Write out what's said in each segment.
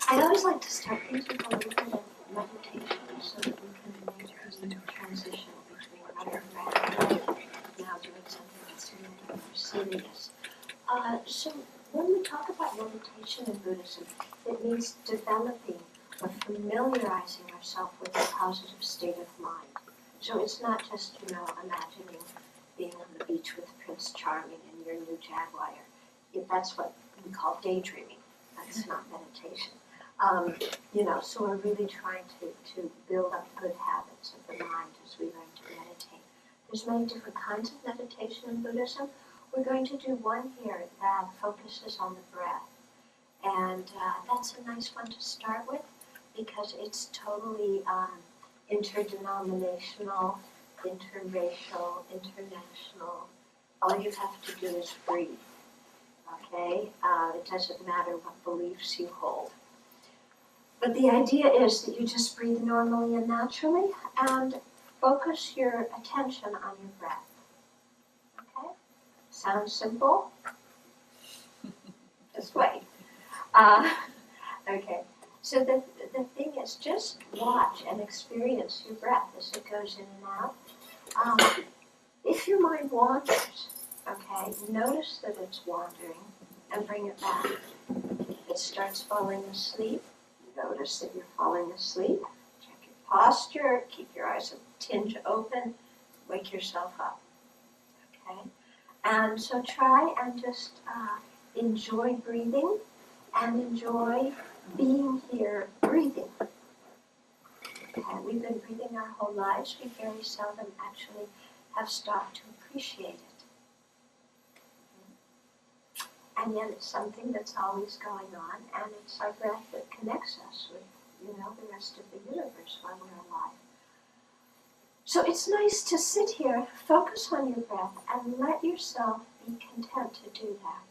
I always like to start things with a little bit of meditation so that we can make the transition between undergrad and now doing something that's a little more serious. So when we talk about meditation in Buddhism, it means developing or familiarizing ourselves with a positive state of mind. So it's not just, imagining being on the beach with Prince Charming and your new Jaguar. That's what we call daydreaming. That's not meditation. So we're really trying to build up good habits of the mind as we learn to meditate. There's many different kinds of meditation in Buddhism. We're going to do one here that focuses on the breath. And that's a nice one to start with because it's totally interdenominational, interracial, international. All you have to do is breathe. Okay? It doesn't matter what beliefs you hold. But the idea is that you just breathe normally and naturally and focus your attention on your breath. Okay? Sounds simple? Just wait. Okay. So the thing is just watch and experience your breath as it goes in and out. If your mind wanders, okay, notice that it's wandering and bring it back. If it starts falling asleep, notice that you're falling asleep. Check your posture, keep your eyes a tinge open, wake yourself up. Okay? And so try and just enjoy breathing and enjoy being here breathing. Okay? We've been breathing our whole lives. We very seldom actually have stopped to appreciate it. And yet it's something that's always going on, and it's our breath that connects us with, the rest of the universe while we're alive. So it's nice to sit here, focus on your breath, and let yourself be content to do that.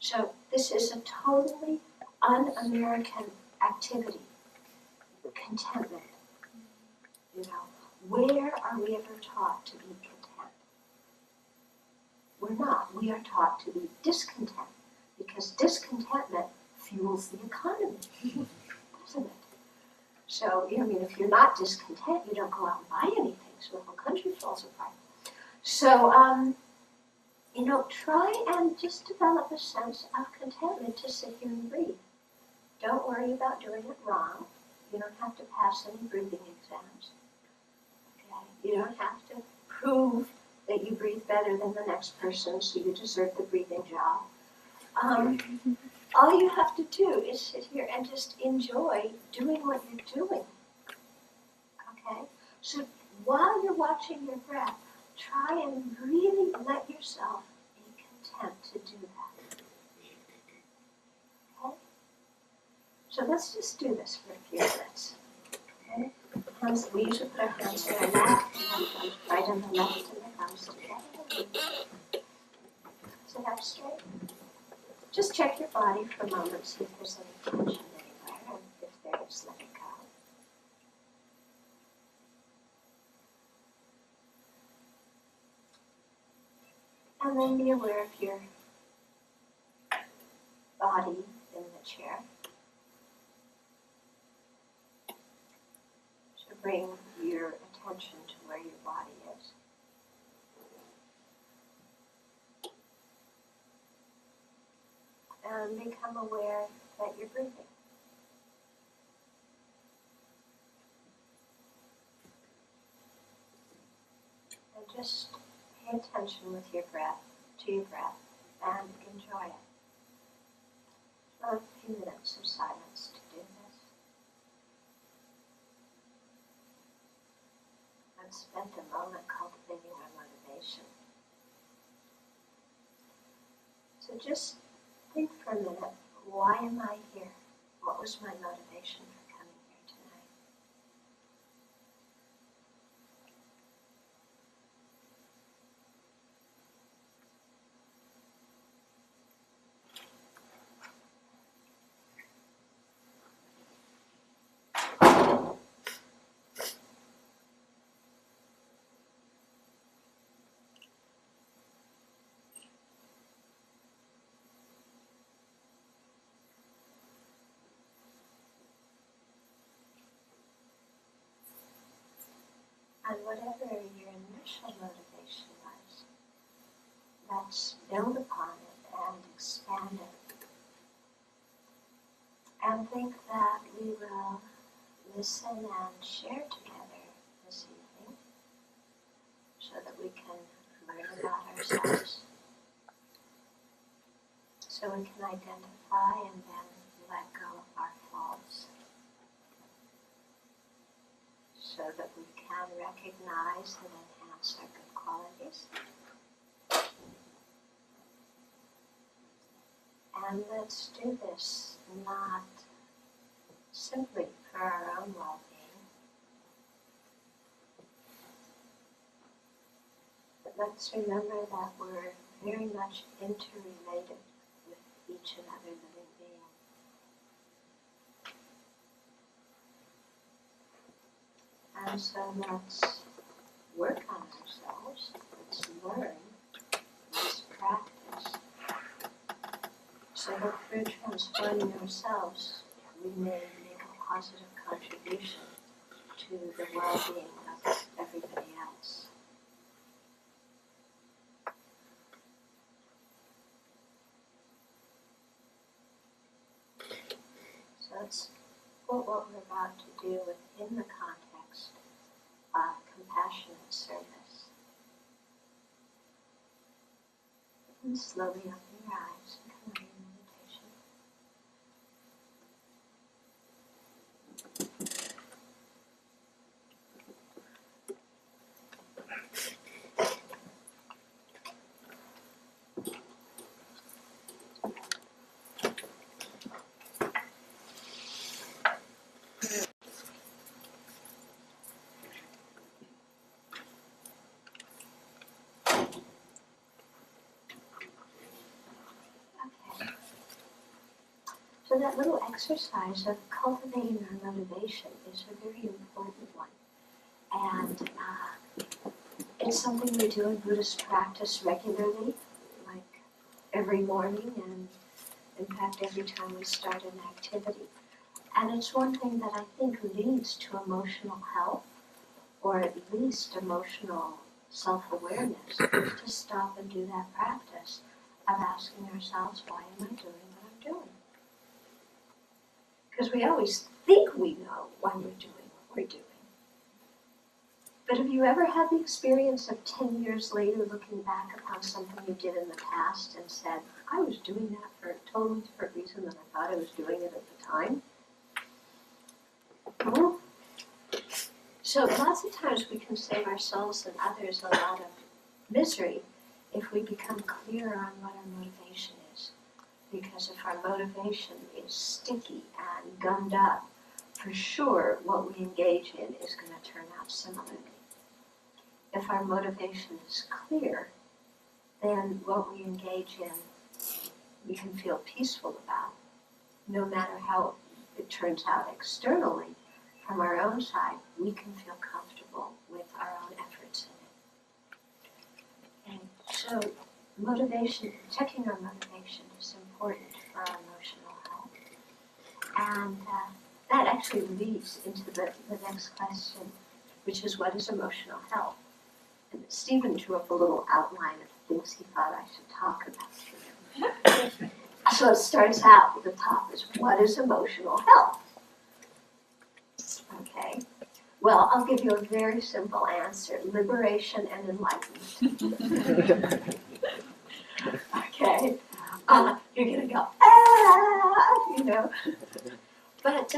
So this is a totally un-American activity, contentment. Where are we ever taught to be content? We're not. We are taught to be discontent because discontentment fuels the economy, doesn't it? So, if you're not discontent, you don't go out and buy anything, so the whole country falls apart. So, try and just develop a sense of contentment to sit here and breathe. Don't worry about doing it wrong. You don't have to pass any breathing exams. Okay? You don't have to prove that you breathe better than the next person, so you deserve the breathing job. All you have to do is sit here and just enjoy doing what you're doing. Okay? So while you're watching your breath, try and really let yourself be content to do that. Okay? So let's just do this for a few minutes. Okay? We usually put our hands in our lap, right on the left and the thumbs together. Sit up straight. Just check your body for a moment, see if there's any tension anywhere, and if there is, let it go. And then be aware of your body in the chair. So bring your attention to where your body is. And become aware that you're breathing. And just pay attention with your breath, to your breath, and enjoy it. So a few minutes of silence to do this. And spend a moment cultivating our motivation. So just think for a minute, why am I here? What was my motivation for coming here tonight? whatever your initial motivation was, let's build upon it and expand it. And think that we will listen and share together this evening so that we can learn about ourselves, so we can identify and then let go of our faults, so that we can recognize and enhance our good qualities. And let's do this not simply for our own well-being, but let's remember that we're very much interrelated with each and every living being. And so let's work on ourselves, let's learn, let's practice, so that through transforming ourselves, we may make a positive contribution to the well-being of everybody else. So let's put what we're about to do within the context of compassionate service. And slowly open your eyes and come out of your meditation. So that little exercise of cultivating our motivation is a very important one. And it's something we do in Buddhist practice regularly, like every morning and in fact every time we start an activity. And it's one thing that I think leads to emotional health, or at least emotional self-awareness, is to stop and do that practice of asking ourselves, why am I doing what I'm doing? Because we always think we know why we're doing what we're doing. But have you ever had the experience of 10 years later looking back upon something you did in the past and said, I was doing that for a totally different reason than I thought I was doing it at the time? Well, so lots of times we can save ourselves and others a lot of misery if we become clear on what our motivation is. Because if our motivation is sticky and gummed up, for sure what we engage in is going to turn out similarly. If our motivation is clear, then what we engage in we can feel peaceful about, no matter how it turns out externally. From our own side, we can feel comfortable with our own efforts in it. And so motivation, checking our motivation is important for our emotional health. And that actually leads into the next question, which is, what is emotional health? And Stephen drew up a little outline of things he thought I should talk about. So it starts out at the top is, what is emotional health? Okay. Well, I'll give you a very simple answer. Liberation and enlightenment. Okay. You're going to go, you know. But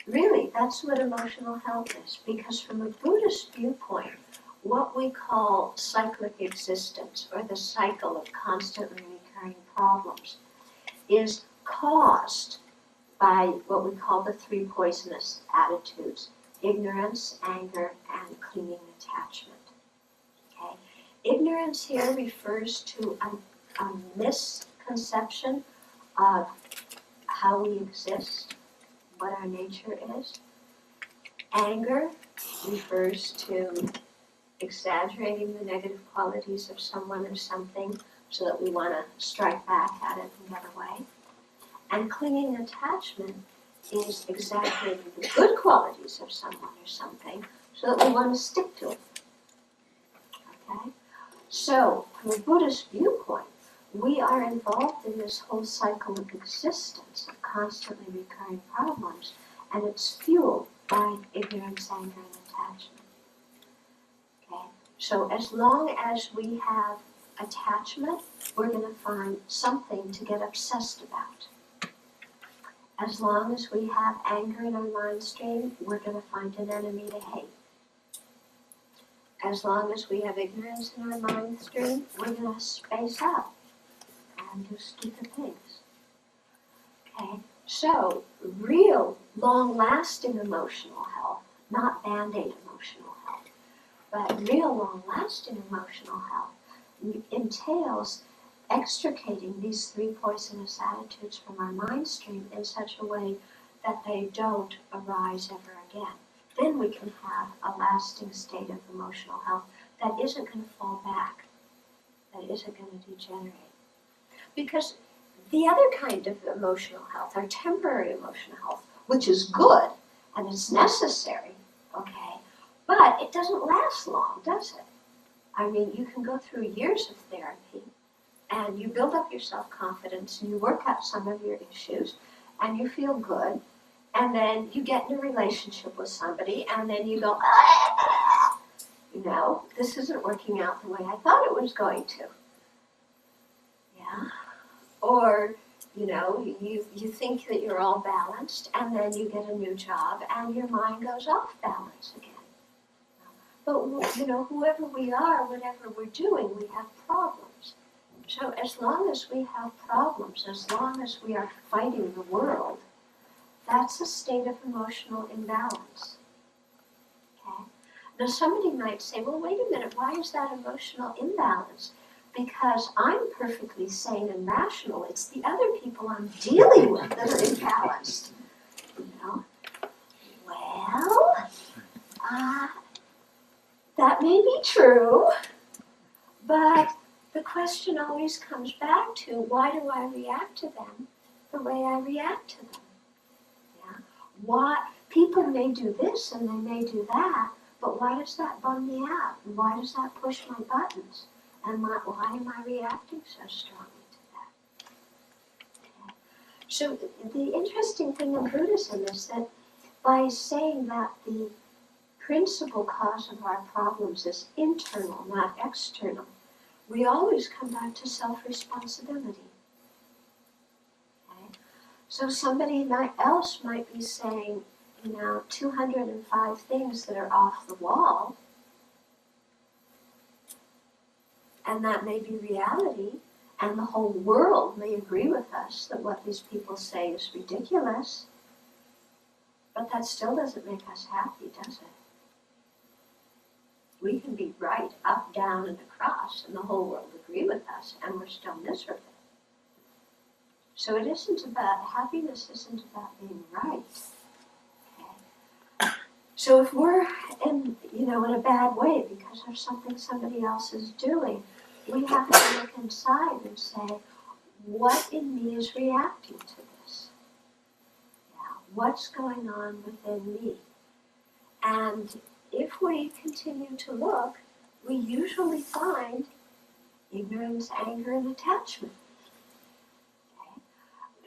really, that's what emotional health is. Because from a Buddhist viewpoint, what we call cyclic existence, or the cycle of constantly recurring problems, is caused by what we call the three poisonous attitudes: ignorance, anger, and clinging attachment. Okay? Ignorance here refers to a misconception of how we exist, what our nature is. Anger refers to exaggerating the negative qualities of someone or something so that we want to strike back at it and get away. And clinging attachment is exaggerating the good qualities of someone or something so that we want to stick to it. Okay? So, from a Buddhist viewpoint, we are involved in this whole cycle of existence, of constantly recurring problems, and it's fueled by ignorance, anger, and attachment. Okay? So as long as we have attachment, we're going to find something to get obsessed about. As long as we have anger in our mind stream, we're going to find an enemy to hate. As long as we have ignorance in our mind stream, we're going to space out and do stupid things. Okay? So, real, long-lasting emotional health, not Band-Aid emotional health, but real, long-lasting emotional health entails extricating these three poisonous attitudes from our mind stream in such a way that they don't arise ever again. Then we can have a lasting state of emotional health that isn't going to fall back, that isn't going to degenerate. Because the other kind of emotional health, our temporary emotional health, which is good and it's necessary, okay, but it doesn't last long, does it? I mean, you can go through years of therapy and you build up your self-confidence and you work out some of your issues and you feel good, and then you get in a relationship with somebody and then you go, ah! You know, this isn't working out the way I thought it was going to. Yeah. Or, you know, you think that you're all balanced and then you get a new job and your mind goes off balance again. But, you know, whoever we are, whatever we're doing, we have problems. So as long as we have problems, as long as we are fighting the world, that's a state of emotional imbalance. Okay? Now somebody might say, well, wait a minute, why is that emotional imbalance? Because I'm perfectly sane and rational. It's the other people I'm dealing with that are imbalanced. You know? Well, that may be true, but the question always comes back to, why do I react to them the way I react to them? Yeah? Why? People may do this and they may do that, but why does that bum me out? And why does that push my buttons? And why am I reacting so strongly to that? Okay. So the interesting thing in Buddhism is that by saying that the principal cause of our problems is internal, not external, we always come back to self-responsibility. Okay? So somebody else might be saying, you know, 205 things that are off the wall, and that may be reality, and the whole world may agree with us that what these people say is ridiculous, but that still doesn't make us happy, does it? We can be right, up, down, and across, and the whole world agree with us, and we're still miserable. So it isn't about, happiness isn't about being right. Okay? So if we're in a bad way because of something somebody else is doing, we have to look inside and say, what in me is reacting to this? Yeah, what's going on within me? And if we continue to look, we usually find ignorance, anger, and attachment. Okay?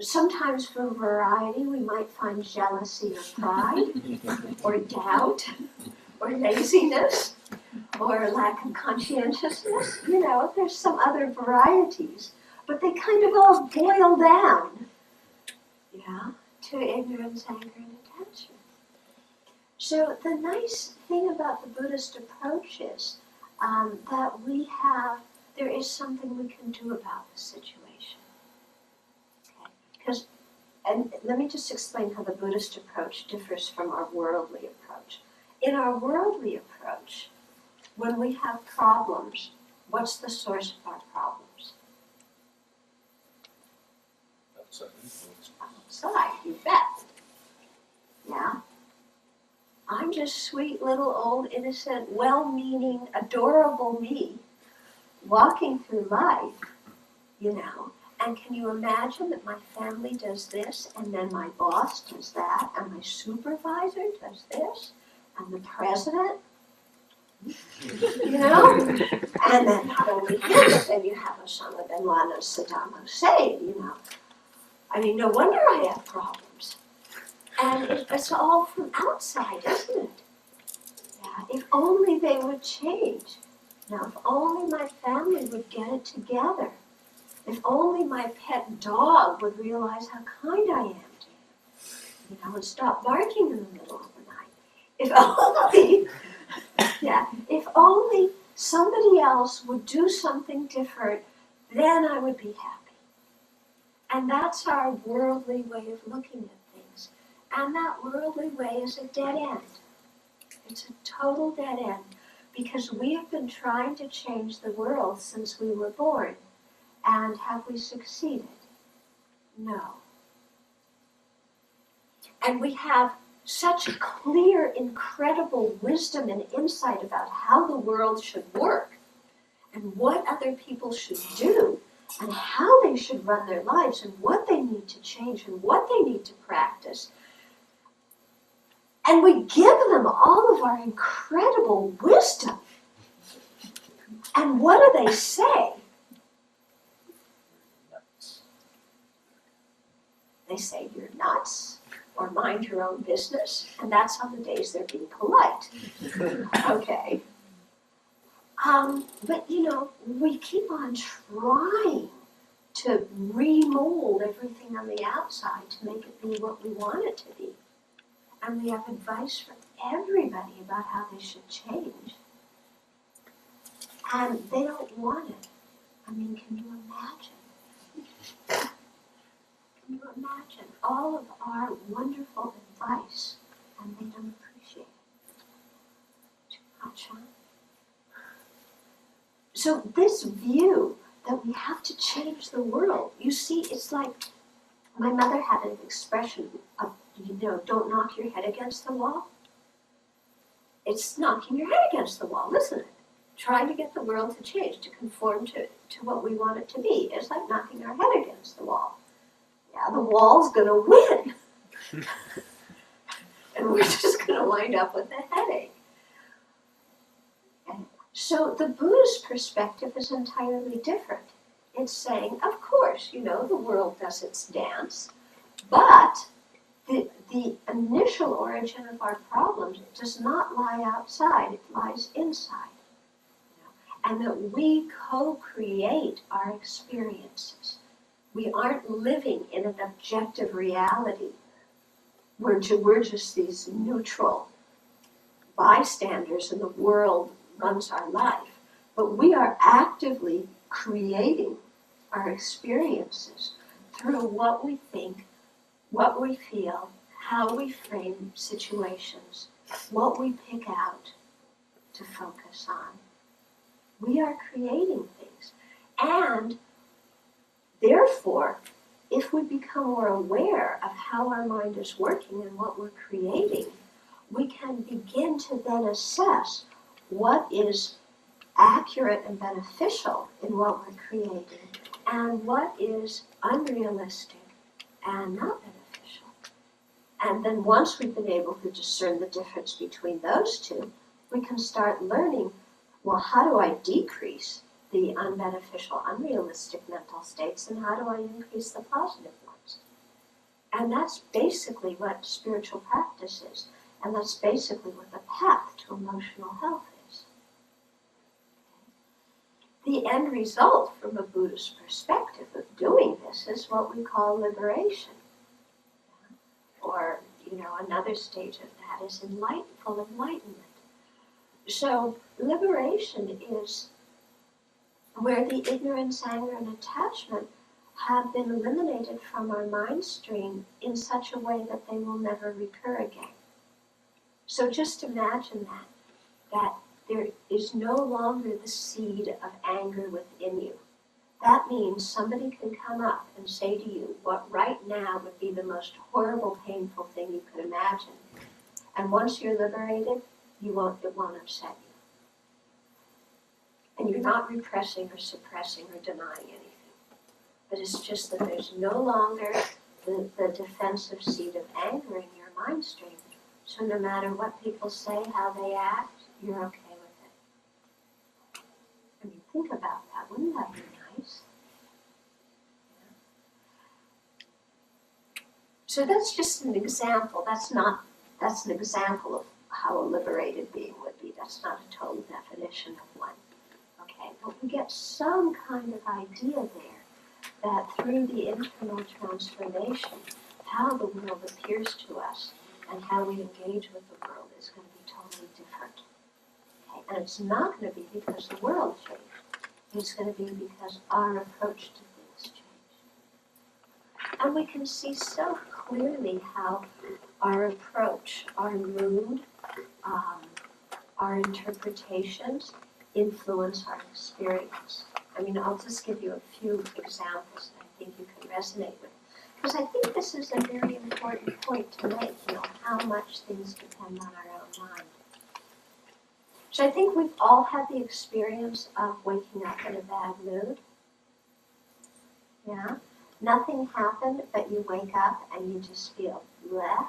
Sometimes for variety, we might find jealousy or pride, or doubt, or laziness, or lack of conscientiousness. You know, there's some other varieties, but they kind of all boil down, to ignorance, anger, and attachment. So the nice thing about the Buddhist approach is that there is something we can do about the situation. Okay? And let me just explain how the Buddhist approach differs from our worldly approach. In our worldly approach, when we have problems, what's the source of our problems? Outside, you bet. Yeah? I'm just sweet little old innocent, well-meaning, adorable me walking through life, and can you imagine that my family does this and then my boss does that and my supervisor does this? and the president, you know? And then not only him, but then you have Osama bin Laden, Saddam Hussein, you know? I mean, no wonder I have problems. And it's all from outside, isn't it? Yeah, if only they would change. Now, if only my family would get it together. If only my pet dog would realize how kind I am to him, you know, and stop barking in the middle of the night. If only, if only somebody else would do something different, then I would be happy. And that's our worldly way of looking at things. And that worldly way is a dead end. It's a total dead end, because we have been trying to change the world since we were born. And have we succeeded? No. And we have such clear, incredible wisdom and insight about how the world should work and what other people should do and how they should run their lives and what they need to change and what they need to practice. And we give them all of our incredible wisdom. And what do they say? They say, you're nuts, or mind your own business, and that's on the days they're being polite. Okay. But, you know, we keep on trying to remold everything on the outside to make it be what we want it to be. And we have advice for everybody about how they should change. And they don't want it. I mean, can you imagine? Can you imagine all of our wonderful advice, and they don't appreciate it? Too much, huh? So this view that we have to change the world, you see, it's like my mother had an expression of, you know, don't knock your head against the wall. It's knocking your head against the wall, isn't it? Trying to get the world to change, to conform to what we want it to be. It's like knocking our head against the wall. Yeah, the wall's going to win. And we're just going to wind up with a headache. Okay. So the Buddhist perspective is entirely different. It's saying, of course, you know, the world does its dance, but the initial origin of our problems does not lie outside, it lies inside. And that we co-create our experiences. We aren't living in an objective reality. We're just these neutral bystanders and the world runs our life. But we are actively creating our experiences through what we think, what we feel, how we frame situations, what we pick out to focus on. We are creating things. And therefore, if we become more aware of how our mind is working and what we're creating, we can begin to then assess what is accurate and beneficial in what we're creating and what is unrealistic and not beneficial. And then once we've been able to discern the difference between those two, we can start learning, well, how do I decrease the unbeneficial, unrealistic mental states, and how do I increase the positive ones? And that's basically what spiritual practice is, and that's basically what the path to emotional health is. The end result from a Buddhist perspective of doing this is what we call liberation. Or, you know, another stage of that is full enlightenment. So liberation is where the ignorance, anger, and attachment have been eliminated from our mind stream in such a way that they will never recur again. So just imagine that there is no longer the seed of anger within you. That means somebody can come up and say to you what right now would be the most horrible, painful thing you could imagine. And once you're liberated, it won't upset you. And you're not repressing or suppressing or denying anything. But it's just that there's no longer the defensive seed of anger in your mind stream. So no matter what people say, how they act, you're okay with it. I mean, think about that. Wouldn't that be nice? So that's just an example. That's an example of how a liberated being would be. That's not a total definition of one. Okay, but we get some kind of idea there that through the internal transformation, how the world appears to us and how we engage with the world is going to be totally different. Okay, and it's not going to be because the world changed. It's going to be because our approach to things changed. And we can see so clearly how our approach, our mood, our interpretations influence our experience. I mean, I'll just give you a few examples that I think you can resonate with. Because I think this is a very important point to make, how much things depend on our own mind. So I think we've all had the experience of waking up in a bad mood. Yeah? Nothing happened, but you wake up and you just feel bleh.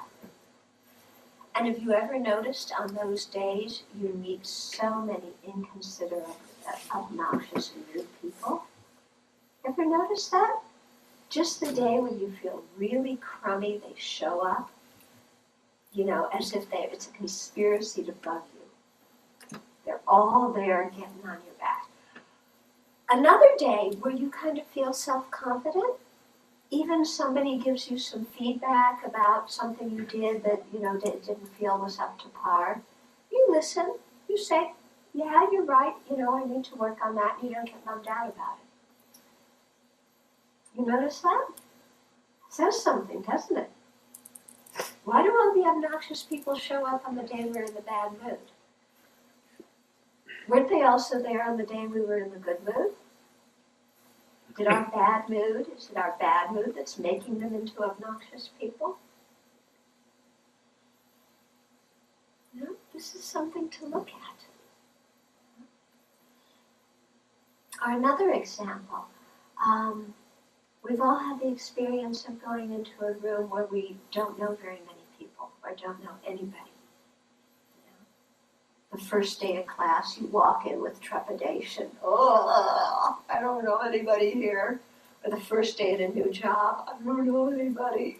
And have you ever noticed on those days you meet so many inconsiderate, obnoxious, and rude people? Ever notice that? Just the day when you feel really crummy, they show up, as if it's a conspiracy to bug you. They're all there getting on your back. Another day where you kind of feel self-confident, even somebody gives you some feedback about something you did that, didn't feel was up to par. You listen, you say, yeah, you're right, I need to work on that, and you don't get bummed out about it. You notice that? Says something, doesn't it? Why do all the obnoxious people show up on the day we're in the bad mood? Weren't they also there on the day we were in the good mood? Is it our bad mood that's making them into obnoxious people? No, this is something to look at. Or another example, we've all had the experience of going into a room where we don't know very many people or don't know anybody. The first day of class, you walk in with trepidation. Oh, I don't know anybody here. Or the first day at a new job, I don't know anybody,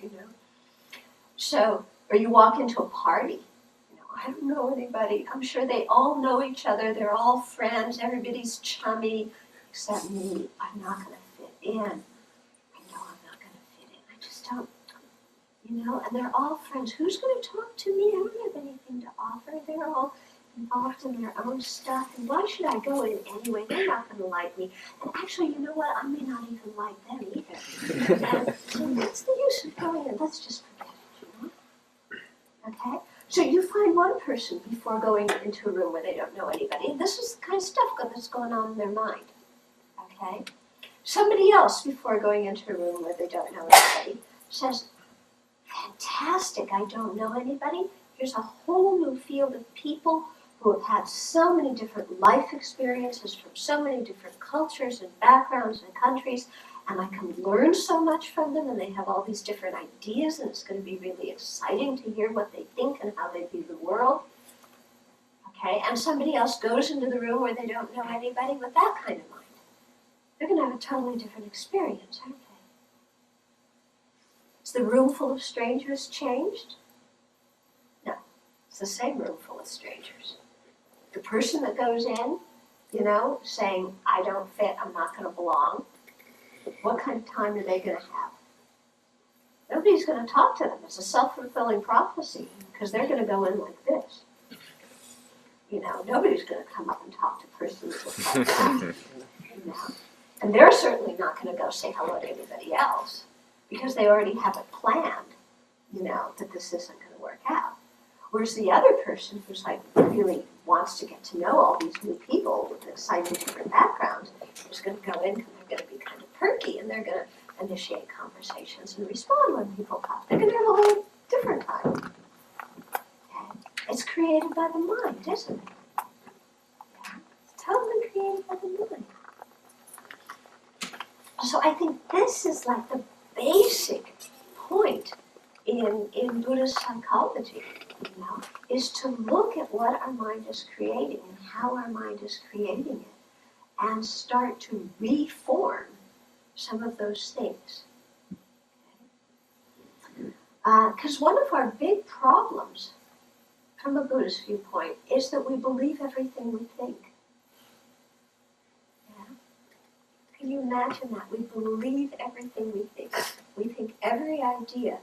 So, or you walk into a party, I don't know anybody. I'm sure they all know each other. They're all friends. Everybody's chummy, except me. I'm not going to fit in. I know I'm not going to fit in. I just don't, and they're all friends. Who's going to talk to me? I don't have anything to offer. They're all involved in their own stuff, and why should I go in anyway? They're not going to like me. And actually, you know what? I may not even like them either. And so what's the use of going in? Let's just forget it, Okay? So you find one person before going into a room where they don't know anybody, and this is the kind of stuff that's going on in their mind. Okay? Somebody else before going into a room where they don't know anybody says, fantastic, I don't know anybody. Here's a whole new field of people who have had so many different life experiences from so many different cultures and backgrounds and countries, and I can learn so much from them, and they have all these different ideas, and it's going to be really exciting to hear what they think and how they view the world. Okay, and somebody else goes into the room where they don't know anybody with that kind of mind. They're going to have a totally different experience, aren't they? Is the room full of strangers changed? No, it's the same room full of strangers. The person that goes in, saying, I don't fit, I'm not going to belong, what kind of time are they going to have? Nobody's going to talk to them. It's a self-fulfilling prophecy, because they're going to go in like this. Nobody's going to come up and talk to persons just like that. And they're certainly not going to go say hello to anybody else, because they already have it planned, that this isn't going to work out. Whereas the other person who's really wants to get to know all these new people with exciting different backgrounds is going to go in and they're going to be kind of perky, and they're going to initiate conversations and respond when people talk. They're going to have a whole different time. Okay? It's created by the mind, isn't it? Yeah. It's totally created by the mind. So I think this is the basic point in Buddhist psychology. is to look at what our mind is creating and how our mind is creating it and start to reform some of those things. Because one of our big problems from a Buddhist viewpoint is that we believe everything we think. Yeah? Can you imagine that? We believe everything we think. We think every idea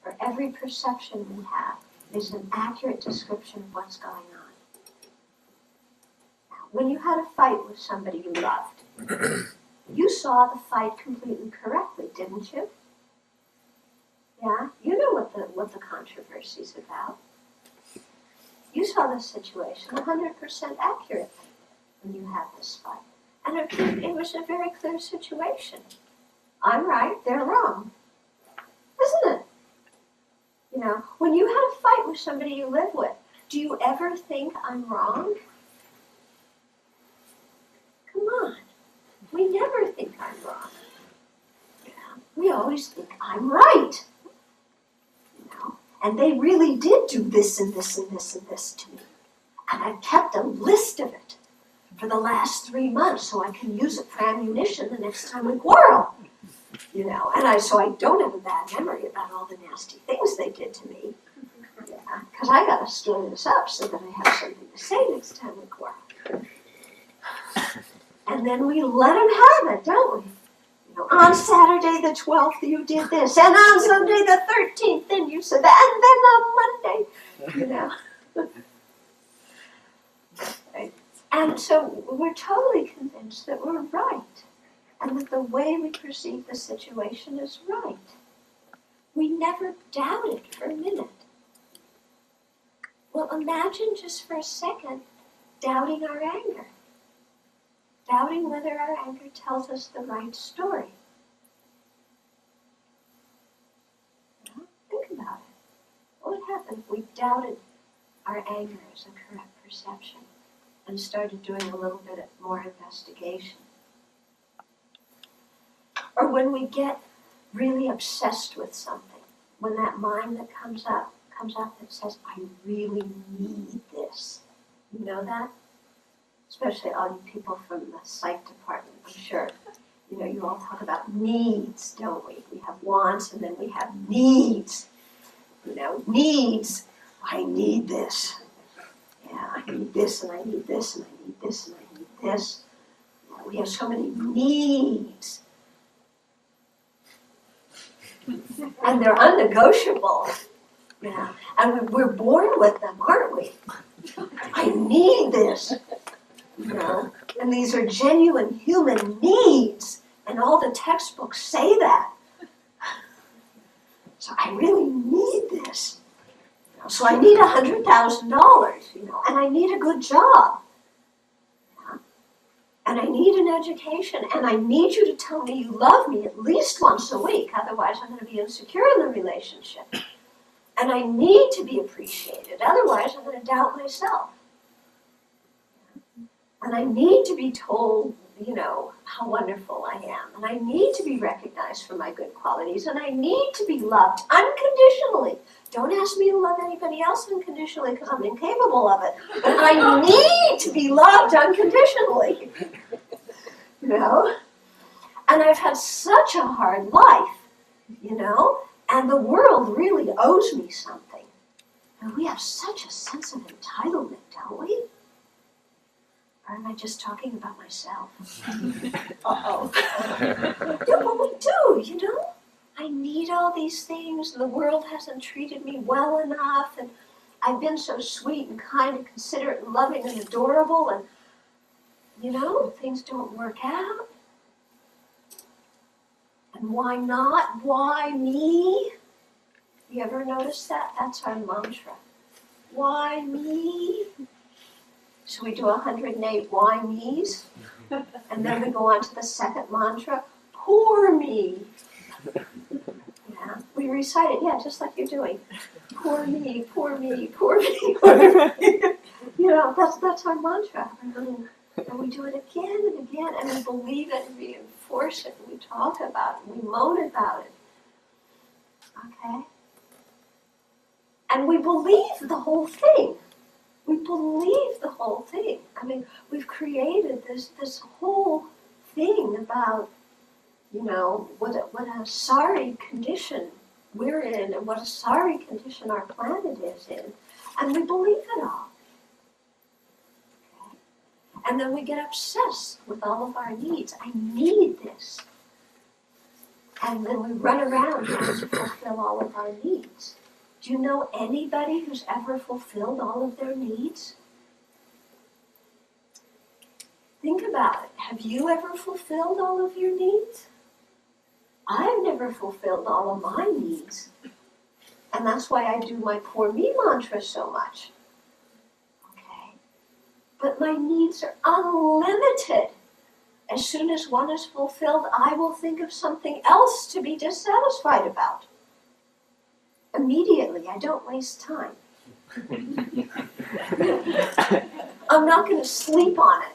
or every perception we have is an accurate description of what's going on. Now, when you had a fight with somebody you loved, you saw the fight completely correctly, didn't you? Yeah? You know what the controversy's about. You saw the situation 100% accurately when you had this fight. And it was a very clear situation. I'm right, they're wrong. Isn't it? When you had a fight with somebody you live with, do you ever think I'm wrong? Come on. We never think I'm wrong. We always think I'm right. And they really did do this and this and this and this to me. And I've kept a list of it for the last 3 months so I can use it for ammunition the next time we quarrel. So I don't have a bad memory about all the nasty things they did to me. Because I got to store this up so that I have something to say next time we quarrel. And then we let them have it, don't we? On Saturday the 12th you did this, and on Sunday the 13th then you said that, and then on Monday, Right? And so we're totally convinced that we're right, and that the way we perceive the situation is right. We never doubt it for a minute. Well, imagine just for a second doubting our anger. Doubting whether our anger tells us the right story. Think about it. What would happen if we doubted our anger as a correct perception and started doing a little bit more investigation? Or when we get really obsessed with something, when that mind that comes up that says, I really need this. You know that? Especially all you people from the psych department, I'm sure. You all talk about needs, don't we? We have wants and then we have needs. Needs. I need this. Yeah, I need this and I need this and I need this and I need this. We have so many needs. And they're unnegotiable. Yeah. And we're born with them, aren't we? I need this. And these are genuine human needs, and all the textbooks say that. So I really need this. So I need $100,000, and I need a good job. And I need an education, and I need you to tell me you love me at least once a week, otherwise I'm going to be insecure in the relationship. And I need to be appreciated, otherwise I'm going to doubt myself. And I need to be told, how wonderful I am. And I need to be recognized for my good qualities. And I need to be loved unconditionally. Don't ask me to love anybody else unconditionally because I'm incapable of it. But I need to be loved unconditionally. And I've had such a hard life, and the world really owes me something. And we have such a sense of entitlement, don't we? Or am I just talking about myself? Uh-oh. Yeah, but we do, I need all these things. The world hasn't treated me well enough. And I've been so sweet and kind and considerate and loving and adorable. And, things don't work out. And why not? Why me? You ever notice that? That's our mantra. Why me? So we do 108 why me's, and then we go on to the second mantra, poor me. Yeah, we recite it, just like you're doing. Poor me, poor me, poor me, poor me. That's our mantra. And we do it again and again, and we believe it, and we enforce it, and we talk about it, and we moan about it. Okay? And we believe the whole thing. We believe the whole thing. I mean, we've created this whole thing about, what a sorry condition we're in and what a sorry condition our planet is in. And we believe it all. Okay? And then we get obsessed with all of our needs. I need this. And then we run around trying to fulfill all of our needs. Do you know anybody who's ever fulfilled all of their needs? Think about it. Have you ever fulfilled all of your needs? I've never fulfilled all of my needs. And that's why I do my poor me mantra so much. Okay? But my needs are unlimited. As soon as one is fulfilled, I will think of something else to be dissatisfied about. Immediately, I don't waste time. I'm not going to sleep on it,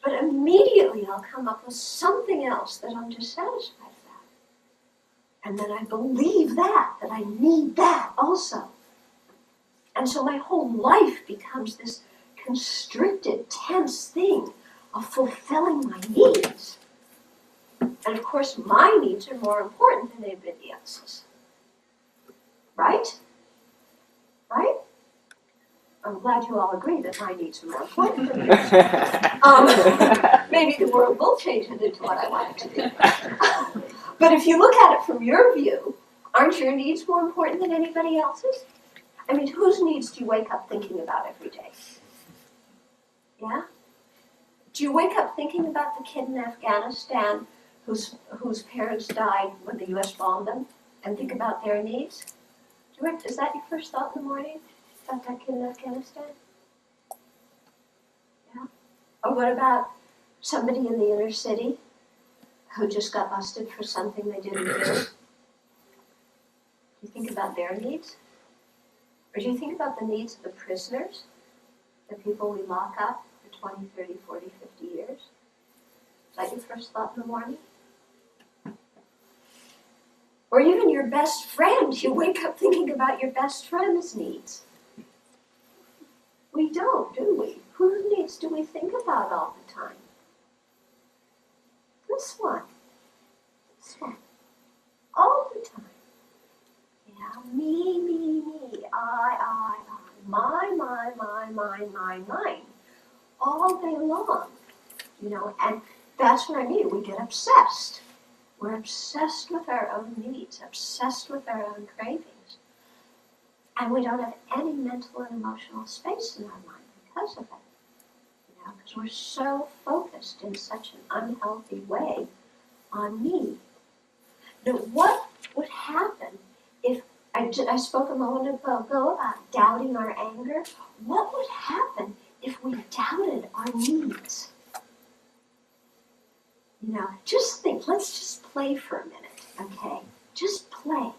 But immediately I'll come up with something else that I'm dissatisfied about. And then I believe that I need that also. And so my whole life becomes this constricted, tense thing of fulfilling my needs. And of course, my needs are more important than anybody else's. Right? Right? I'm glad you all agree that my needs are more important than yours. Maybe the world will change it into what I want it to be. But if you look at it from your view, aren't your needs more important than anybody else's? I mean, whose needs do you wake up thinking about every day? Yeah? Do you wake up thinking about the kid in Afghanistan whose parents died when the U.S. bombed them and think about their needs? Is that your first thought in the morning? About that kid in Afghanistan? Yeah? Or what about somebody in the inner city who just got busted for something they didn't do? Do you think about their needs? Or do you think about the needs of the prisoners, the people we lock up for 20, 30, 40, 50 years? Is that your first thought in the morning? Or even your best friend, you wake up thinking about your best friend's needs. We don't, do we? Whose needs do we think about all the time? This one. This one. All the time. Yeah, me, I. Mine. All day long. And that's what I mean. We get obsessed. We're obsessed with our own needs, obsessed with our own cravings. And we don't have any mental and emotional space in our mind because of it. Because we're so focused in such an unhealthy way on me. Now, what would happen if, I spoke a moment ago about doubting our anger. What would happen if we doubted our needs? Just think, let's just play for a minute, okay? Just play.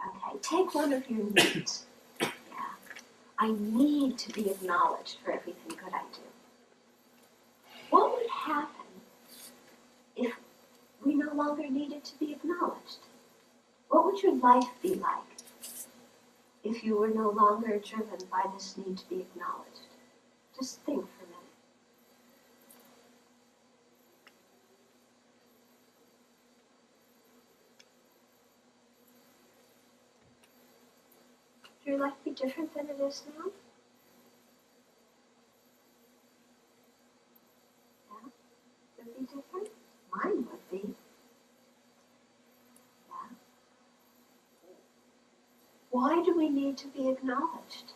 Okay, take one of your needs. Yeah. I need to be acknowledged for everything good I do. What would happen if we no longer needed to be acknowledged? What would your life be like if you were no longer driven by this need to be acknowledged? Just think for a minute. Would your life be different than it is now? Yeah? Would it be different? Mine would be. Yeah? Why do we need to be acknowledged?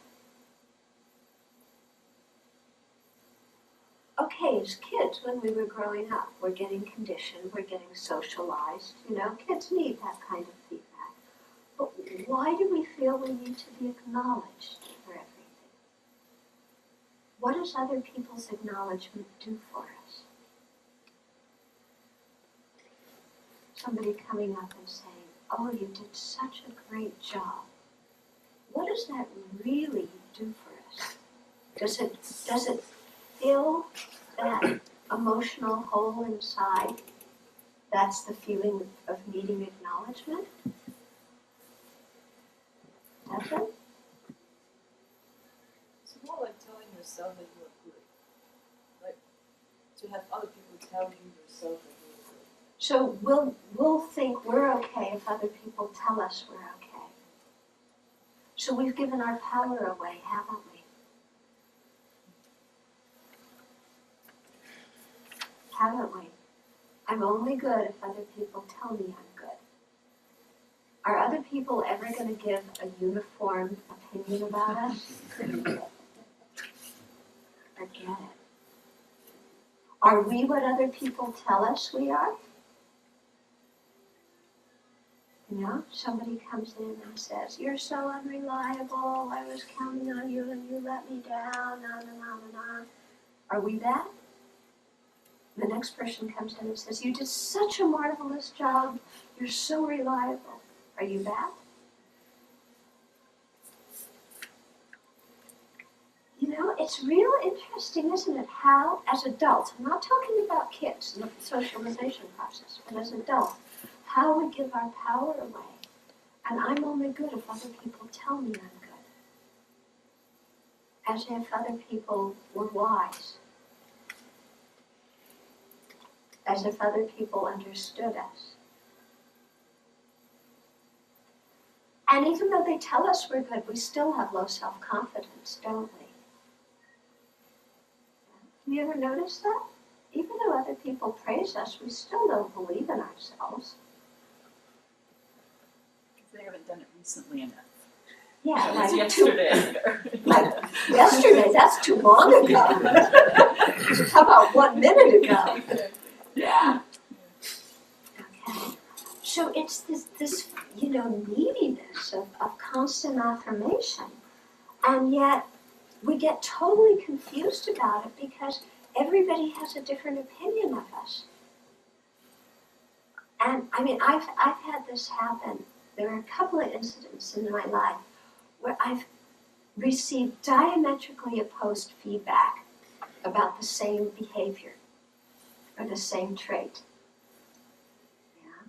Okay, as kids, when we were growing up, we're getting conditioned, we're getting socialized. Kids need that kind of feedback. But why do we feel we need to be acknowledged for everything? What does other people's acknowledgement do for us? Somebody coming up and saying, "Oh, you did such a great job." What does that really do for us? Does it fill that emotional hole inside? That's the feeling of needing acknowledgement? does it? It's more like telling yourself that you are good. Like to have other people tell you yourself that you are good. So we'll think we're okay if other people tell us we're okay. So we've given our power away, haven't we? Haven't we? I'm only good if other people tell me I'm good. Are other people ever going to give a uniform opinion about us? Forget it. Are we what other people tell us we are? You know, somebody comes in and says, "You're so unreliable, I was counting on you and you let me down, on and on and on." Are we that? The next person comes in and says, "You did such a marvelous job, you're so reliable." Are you that? You know, it's real interesting, isn't it, how, as adults, I'm not talking about kids and the socialization process, but as adults, how we give our power away. And I'm only good if other people tell me I'm good. As if other people were wise. As if other people understood us. And even though they tell us we're good, we still have low self-confidence, don't we? Have you ever noticed that? Even though other people praise us, we still don't believe in ourselves. Because they haven't done it recently enough. Yeah, like yesterday. Yesterday, that's too long ago. How about 1 minute ago? Yeah. Okay. So it's this neediness of constant affirmation. And yet we get totally confused about it because everybody has a different opinion of us. And I mean, I've had this happen. There are a couple of incidents in my life where I've received diametrically opposed feedback about the same behavior or the same trait. Yeah.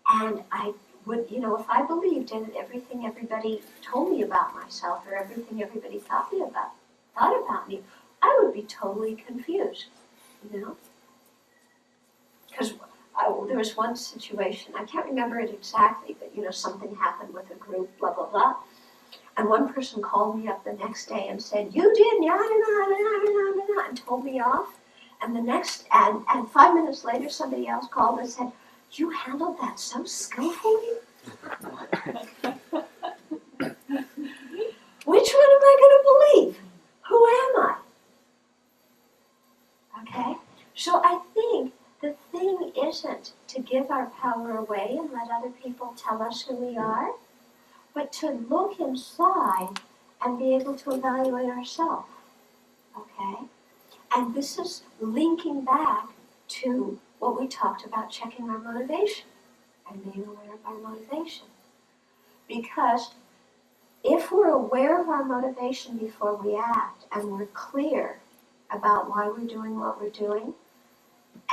And I would, if I believed in everything everybody told me about myself or everything everybody thought about me, I would be totally confused, Because there was one situation, I can't remember it exactly, but something happened with a group, blah, blah, blah. And one person called me up the next day and said, "You did, and told me off. And and 5 minutes later, somebody else called and said, "You handled that so skillfully." Which one am I going to believe? Who am I? Okay? So I think the thing isn't to give our power away and let other people tell us who we are, but to look inside and be able to evaluate ourselves. Okay? And this is linking back to what we talked about, checking our motivation and being aware of our motivation. Because if we're aware of our motivation before we act and we're clear about why we're doing what we're doing,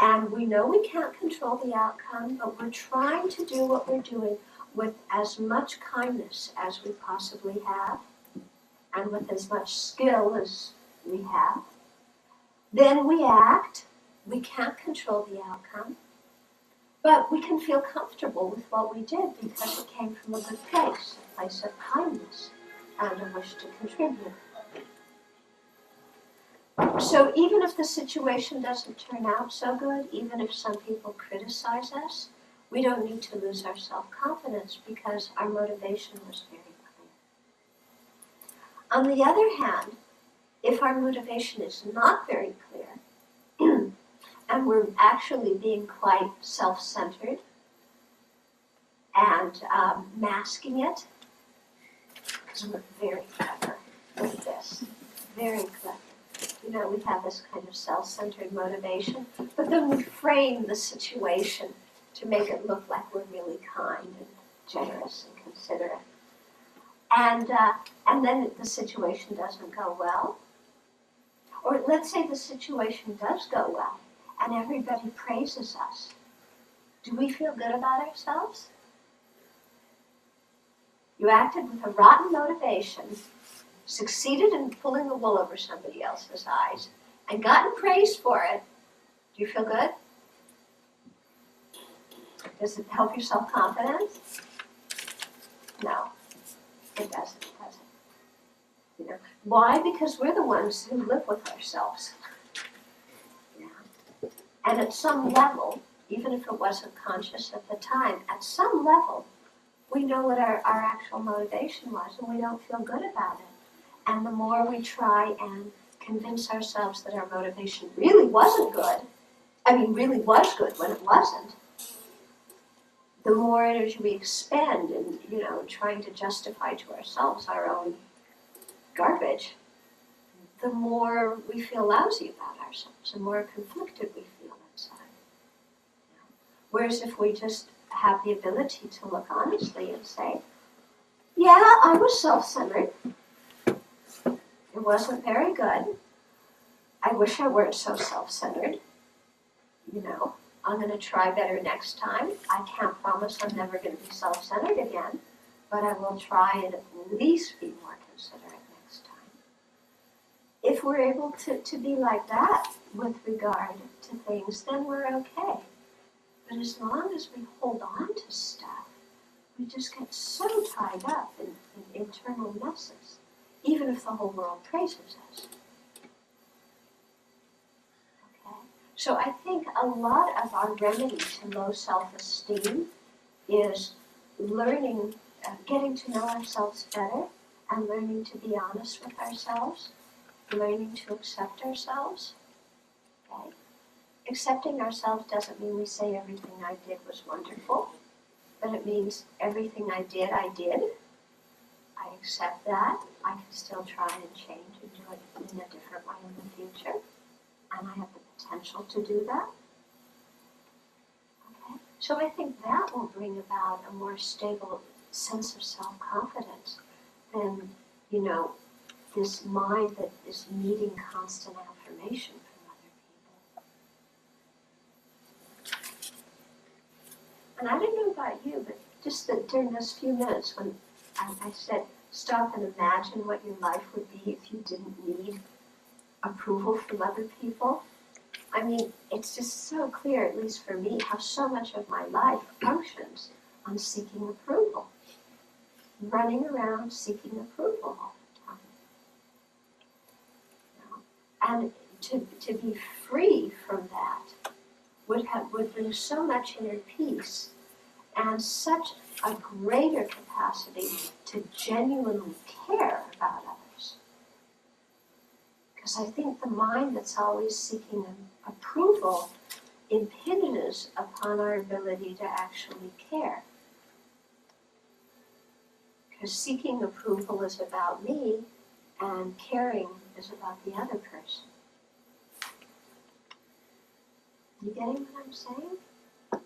and we know we can't control the outcome, but we're trying to do what we're doing with as much kindness as we possibly have, and with as much skill as we have, then we act. We can't control the outcome, but we can feel comfortable with what we did because it came from a good place, a place of kindness and a wish to contribute. So even if the situation doesn't turn out so good, even if some people criticize us, we don't need to lose our self-confidence because our motivation was very clear. On the other hand, if our motivation is not very clear, and we're actually being quite self-centered and masking it, because we're very clever with this, very clever. We have this kind of self-centered motivation, but then we frame the situation to make it look like we're really kind and generous and considerate. And then the situation doesn't go well. Or let's say the situation does go well, and everybody praises us. Do we feel good about ourselves? You acted with a rotten motivation, succeeded in pulling the wool over somebody else's eyes, and gotten praise for it. Do you feel good? Does it help your self-confidence? No, it doesn't, does it? You know, why? Because we're the ones who live with ourselves. Yeah. And at some level, even if it wasn't conscious at the time, at some level, we know what our actual motivation was, and we don't feel good about it. And the more we try and convince ourselves that our motivation really wasn't good, really was good when it wasn't, the more energy we expend in, trying to justify to ourselves our own garbage, the more we feel lousy about ourselves, the more conflicted we feel inside. Whereas if we just have the ability to look honestly and say, yeah, I was self-centered. It wasn't very good. I wish I weren't so self-centered. I'm going to try better next time. I can't promise I'm never going to be self-centered again, but I will try and at least be more considerate next time. If we're able to be like that with regard to things, then we're okay. But as long as we hold on to stuff, we just get so tied up in internal messes, even if the whole world praises us. So I think a lot of our remedy to low self-esteem is learning, getting to know ourselves better and learning to be honest with ourselves, learning to accept ourselves. Okay? Accepting ourselves doesn't mean we say everything I did was wonderful, but it means everything I did. I accept that. I can still try and change and do it in a different way in the future. And I have the potential to do that. Okay? So I think that will bring about a more stable sense of self-confidence than, this mind that is needing constant affirmation from other people. And I don't know about you, but just that during those few minutes when I said, stop and imagine what your life would be if you didn't need approval from other people. It's just so clear, at least for me, how so much of my life functions on seeking approval. Running around seeking approval all the time. And to be free from that would bring so much inner peace and such a greater capacity to genuinely care about others. Because I think the mind that's always seeking approval impinges upon our ability to actually care. Because seeking approval is about me, and caring is about the other person. You getting what I'm saying? The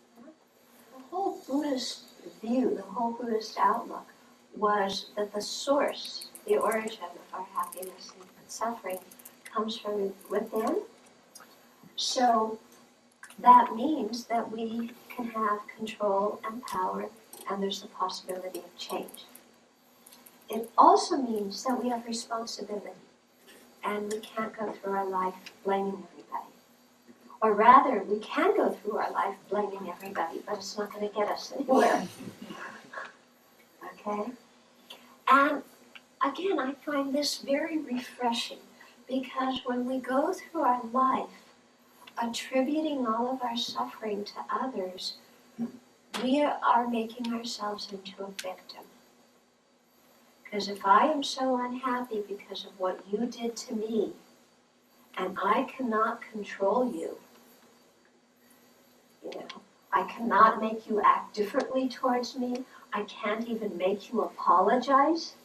whole Buddhist view, the whole Buddhist outlook was that the source, the origin of our happiness and suffering comes from within. So that means that we can have control and power, and there's the possibility of change. It also means that we have responsibility, and we can't go through our life blaming everybody. Or rather, we can go through our life blaming everybody, but it's not going to get us anywhere. Okay? And again, I find this very refreshing, because when we go through our life attributing all of our suffering to others, we are making ourselves into a victim. Because if I am so unhappy because of what you did to me, and I cannot control you, I cannot make you act differently towards me, I can't even make you apologize,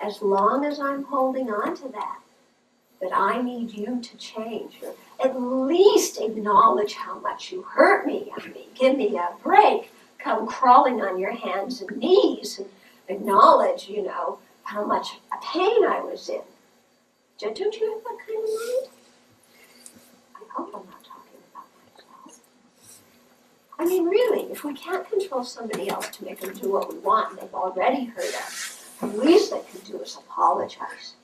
as long as I'm holding on to that I need you to change, or at least acknowledge how much you hurt me. Give me a break. Come crawling on your hands and knees and acknowledge, how much pain I was in. Don't you have that kind of mind? I hope I'm not talking about myself. mean, really, if we can't control somebody else to make them do what we want, and they've already hurt us, the least they can do is apologize.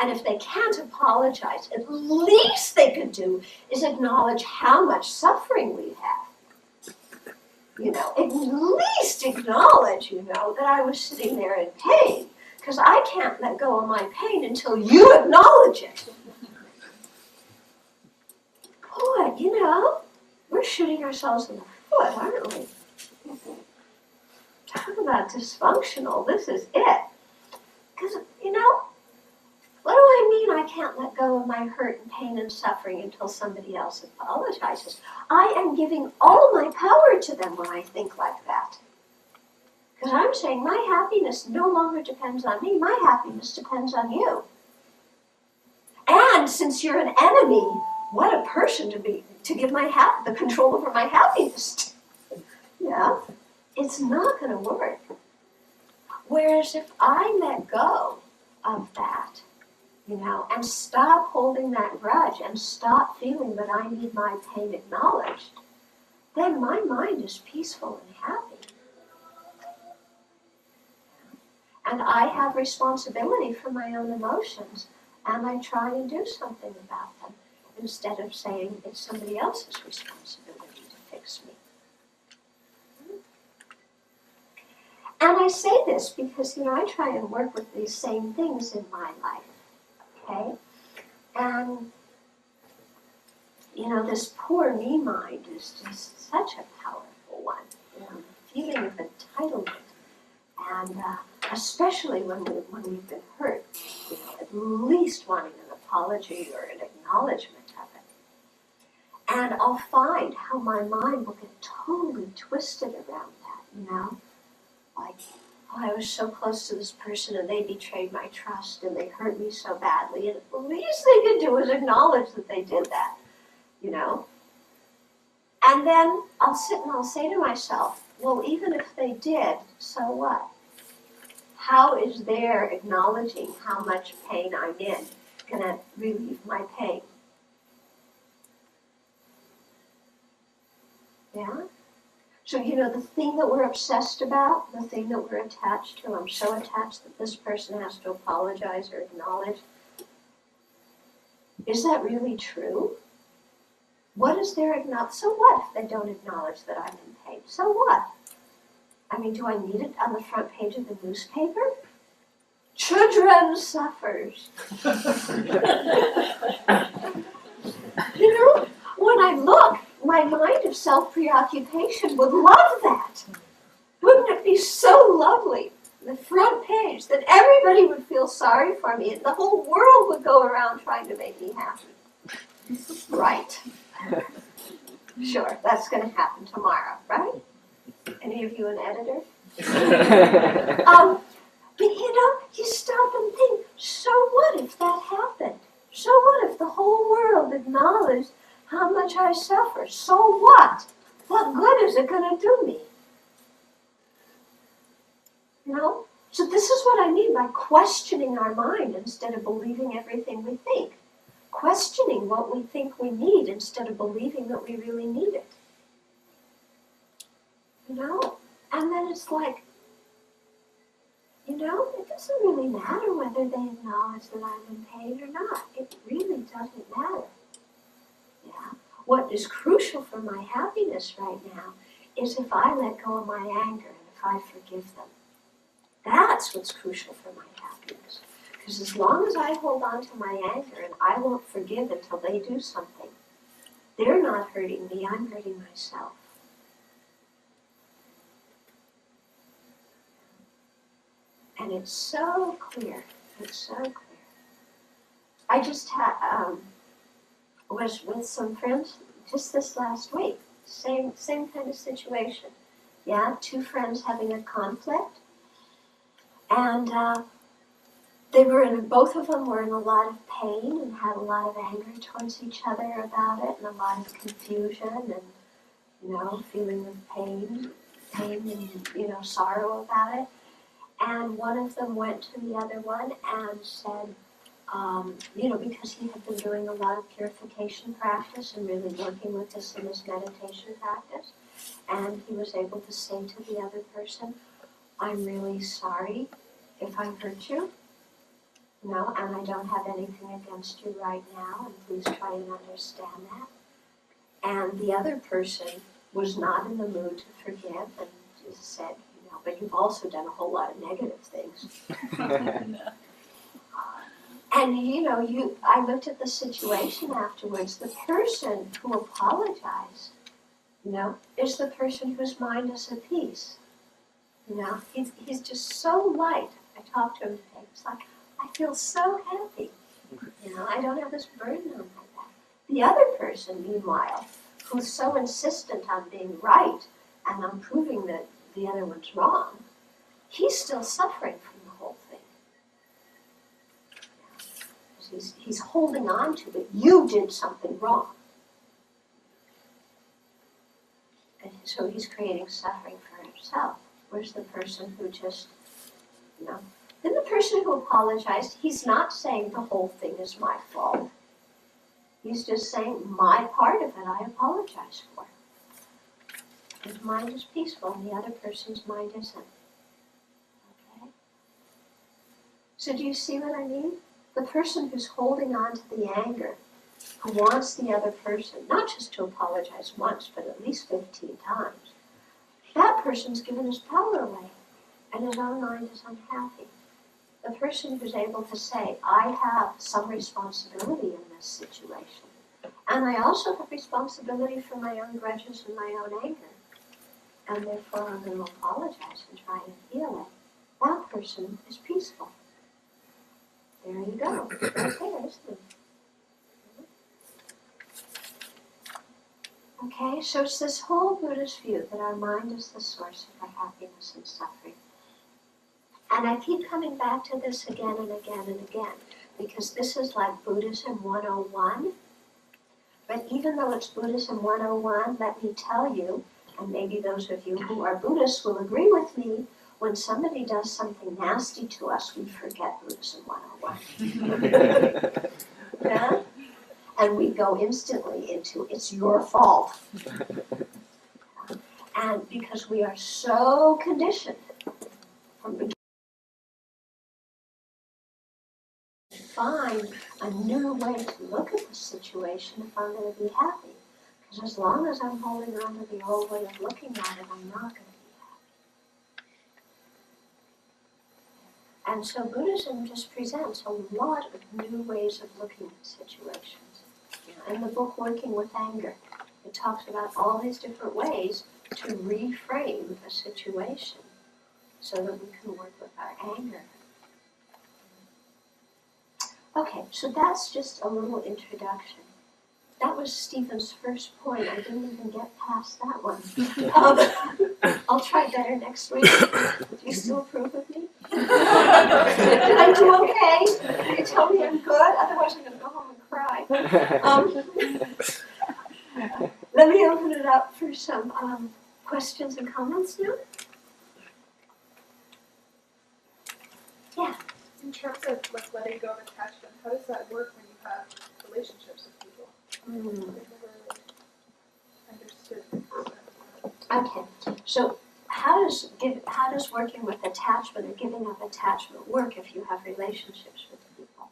And if they can't apologize, at least they could do is acknowledge how much suffering we have. You know, at least acknowledge, you know, that I was sitting there in pain, because I can't let go of my pain until you acknowledge it. Boy, you know, we're shooting ourselves in the foot, aren't we? Talk about dysfunctional, this is it. Because, you know, what do I mean I can't let go of my hurt and pain and suffering until somebody else apologizes? I am giving all my power to them when I think like that. Because I'm saying my happiness no longer depends on me, my happiness depends on you. And since you're an enemy, what a person to give the control over my happiness to. Yeah, it's not going to work. Whereas if I let go of that, you know, and stop holding that grudge and stop feeling that I need my pain acknowledged, then my mind is peaceful and happy. And I have responsibility for my own emotions, and I try and do something about them instead of saying it's somebody else's responsibility to fix me. And I say this because, you know, I try and work with these same things in my life. Okay? And, you know, this poor me mind is just such a powerful one. You know, the feeling of entitlement. And especially when we've been hurt, you know, at least wanting an apology or an acknowledgement of it. And I'll find how my mind will get totally twisted around that, you know? Like, oh, I was so close to this person and they betrayed my trust and they hurt me so badly, and the least they could do is acknowledge that they did that, you know? And then I'll sit and I'll say to myself, well, even if they did, so what? How is their acknowledging how much pain I'm in going to relieve my pain? Yeah? So, you know, the thing that we're obsessed about, the thing that we're attached to, I'm so attached that this person has to apologize or acknowledge. Is that really true? What is their acknowledge? So what if they don't acknowledge that I'm in pain? So what? I mean, do I need it on the front page of the newspaper? Children suffers. You know, when I look, my mind of self-preoccupation would love that. Wouldn't it be so lovely? The front page, that everybody would feel sorry for me and the whole world would go around trying to make me happy. Right. Sure, that's going to happen tomorrow, right? Any of you an editor? But you know, you stop and think, so what if that happened? So what if the whole world acknowledged how much I suffer? So what? What good is it going to do me? You know? So this is what I mean by questioning our mind instead of believing everything we think. Questioning what we think we need instead of believing that we really need it. You know? And then it's like, you know, it doesn't really matter whether they acknowledge that I'm in pain or not. It really doesn't matter. Yeah. What is crucial for my happiness right now is if I let go of my anger and if I forgive them. That's what's crucial for my happiness. Because as long as I hold on to my anger and I won't forgive until they do something, they're not hurting me, I'm hurting myself. And it's so clear. It's so clear. I just was with some friends just this last week. Same kind of situation. Yeah, two friends having a conflict. And both of them were in a lot of pain and had a lot of anger towards each other about it and a lot of confusion and, you know, feeling of pain and, you know, sorrow about it. And one of them went to the other one and said, you know, because he had been doing a lot of purification practice and really working with this in his meditation practice, and he was able to say to the other person, I'm really sorry if I hurt you, and I don't have anything against you right now, and please try and understand that. And the other person was not in the mood to forgive and just said, but you've also done a whole lot of negative things. And I looked at the situation afterwards. The person who apologized, is the person whose mind is at peace. He's just so light. I talked to him today. It's like, I feel so happy. I don't have this burden on my back. The other person, meanwhile, who's so insistent on being right and on proving that the other one's wrong, he's still suffering from the whole thing. He's holding on to it. You did something wrong. And so he's creating suffering for himself. Whereas the person who just, then the person who apologized, he's not saying the whole thing is my fault. He's just saying my part of it I apologize for. His mind is peaceful and the other person's mind isn't. Okay? So do you see what I mean? The person who's holding on to the anger, who wants the other person, not just to apologize once, but at least 15 times, that person's given his power away, and his own mind is unhappy. The person who's able to say, I have some responsibility in this situation, and I also have responsibility for my own grudges and my own anger, and therefore I'm going to apologize and try and heal it, that person is peaceful. There you go. Right there, isn't it? Okay, so it's this whole Buddhist view that our mind is the source of our happiness and suffering. And I keep coming back to this again and again and again, because this is like Buddhism 101. But even though it's Buddhism 101, let me tell you, and maybe those of you who are Buddhists will agree with me, when somebody does something nasty to us, we forget Buddhism 101. Yeah? And we go instantly into, it's your fault. And because we are so conditioned from beginning to find a new way to look at the situation if I'm going to be happy. Because as long as I'm holding on to the old way of looking at it, I'm not going to be happy. And so Buddhism just presents a lot of new ways of looking at situations. In the book Working with Anger, it talks about all these different ways to reframe a situation so that we can work with our anger. Okay, so that's just a little introduction. That was Stephen's first point. I didn't even get past that one. I'll try better next week. Do you still approve of me? Did I do okay? Can you tell me I'm good? Otherwise I'm going to go home and cry. Let me open it up for some questions and comments now. Yeah. In terms of like letting go of attachment, how does that work when you have relationships with people? I've never really understood. Okay, so how does working with attachment or giving up attachment work if you have relationships with people?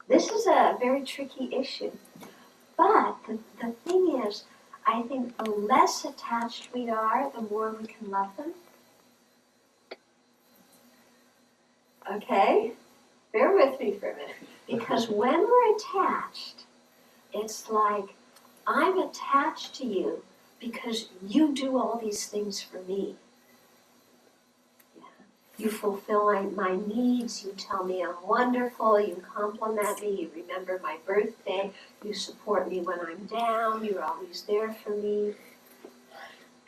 This is a very tricky issue, but the thing is, I think the less attached we are, the more we can love them. Okay? Bear with me for a minute. Because when we're attached, it's like, I'm attached to you because you do all these things for me. Yeah. You fulfill my needs, you tell me I'm wonderful, you compliment me, you remember my birthday, you support me when I'm down, you're always there for me.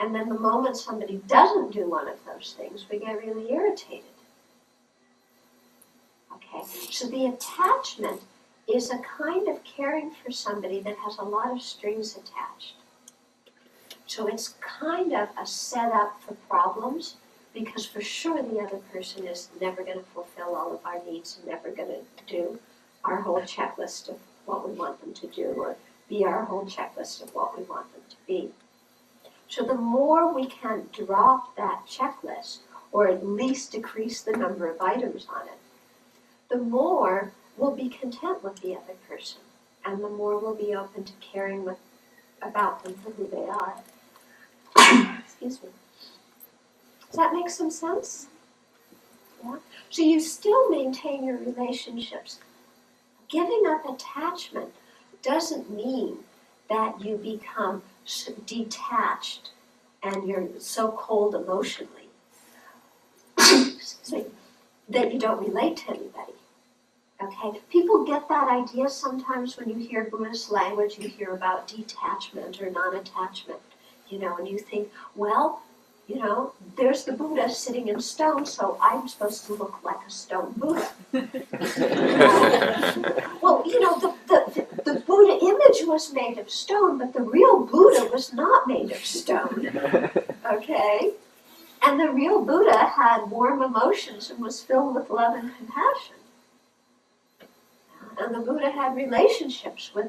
And then the moment somebody doesn't do one of those things, we get really irritated. Okay, so the attachment is a kind of caring for somebody that has a lot of strings attached. So it's kind of a setup for problems, because for sure the other person is never going to fulfill all of our needs and never going to do our whole checklist of what we want them to do or be our whole checklist of what we want them to be. So the more we can drop that checklist, or at least decrease the number of items on it, the more we'll be content with the other person, and the more we'll be open to caring about them for who they are. Excuse me. Does that make some sense? Yeah. So you still maintain your relationships. Giving up attachment doesn't mean that you become detached and you're so cold emotionally excuse me, that you don't relate to anybody. Okay? People get that idea sometimes when you hear Buddhist language, you hear about detachment or non-attachment, and you think, well, there's the Buddha sitting in stone, so I'm supposed to look like a stone Buddha. Well, the Buddha image was made of stone, but the real Buddha was not made of stone. Okay? And the real Buddha had warm emotions and was filled with love and compassion. And the Buddha had relationships with,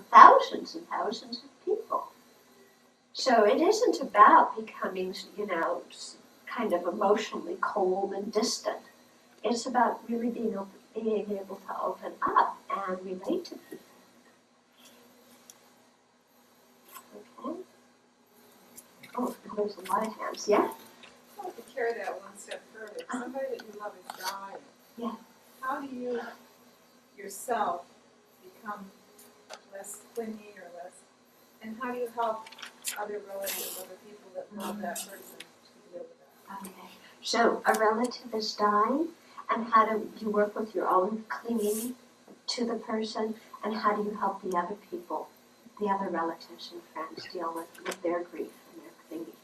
thousands and thousands of people. So it isn't about becoming, kind of emotionally cold and distant. It's about really being able to open up and relate to people. Okay? Oh, there's a lot of hands. Yeah? I want to carry that one step further. Somebody that you love is dying. Yeah. How do you yourself become less clingy or less, and how do you help other relatives, other people that love that person to deal with that? Okay. So a relative is dying, and how do you work with your own clinging to the person, and how do you help the other people, the other relatives and friends deal with their grief and their clinging?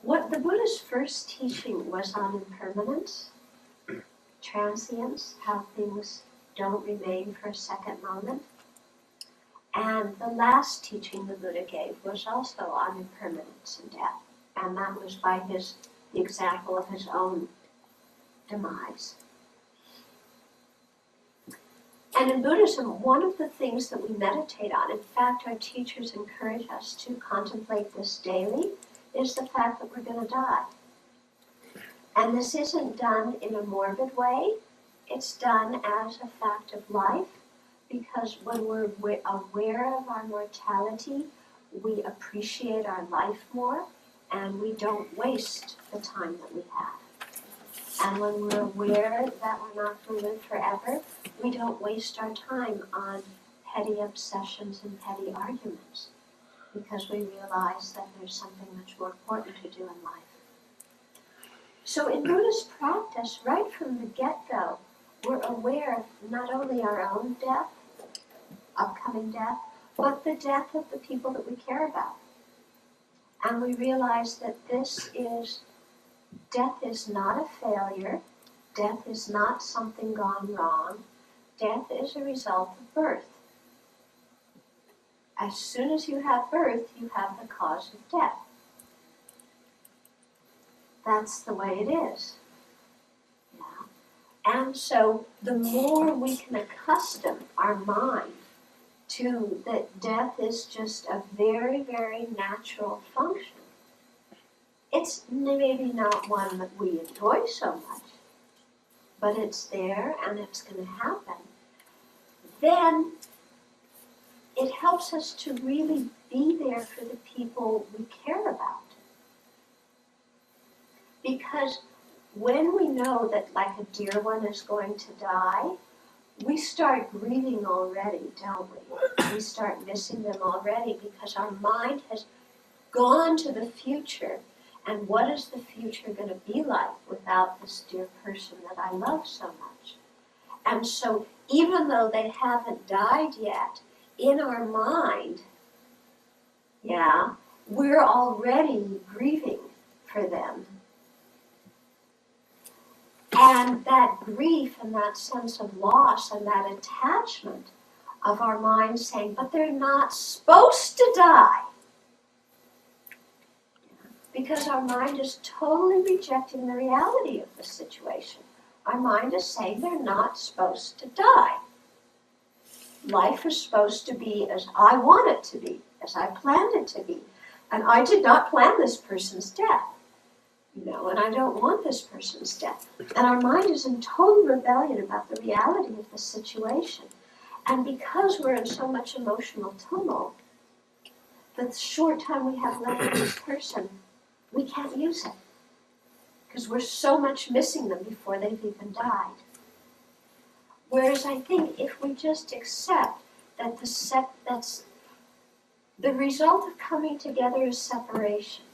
What the Buddha's first teaching was on impermanence, transience, how things don't remain for a second moment. And the last teaching the Buddha gave was also on impermanence and death. And that was by the example of his own demise. And in Buddhism, one of the things that we meditate on, in fact, our teachers encourage us to contemplate this daily, is the fact that we're going to die. And this isn't done in a morbid way. It's done as a fact of life, because when we're aware of our mortality, we appreciate our life more, and we don't waste the time that we have. And when we're aware that we're not going to live forever, we don't waste our time on petty obsessions and petty arguments, because we realize that there's something much more important to do in life. So in Buddhist practice, right from the get-go, we're aware of not only our own death, upcoming death, but the death of the people that we care about. And we realize that death is not a failure, death is not something gone wrong, death is a result of birth. As soon as you have birth, you have the cause of death. That's the way it is. Yeah. And so the more we can accustom our mind to that death is just a very, very natural function. It's maybe not one that we enjoy so much, but it's there and it's going to happen. Then it helps us to really be there for the people we care about. Because when we know that like a dear one is going to die, we start grieving already, don't we? We start missing them already because our mind has gone to the future. And what is the future going to be like without this dear person that I love so much? And so even though they haven't died yet, in our mind, we're already grieving for them. And that grief and that sense of loss and that attachment of our mind saying, but they're not supposed to die. Because our mind is totally rejecting the reality of the situation. Our mind is saying they're not supposed to die. life is supposed to be as I want it to be, as I planned it to be. And I did not plan this person's death, and I don't want this person's death. And our mind is in total rebellion about the reality of the situation. And because we're in so much emotional tumult, the short time we have left with this person, we can't use it. Because we're so much missing them before they've even died. Whereas I think if we just accept that that's the result of coming together is separation.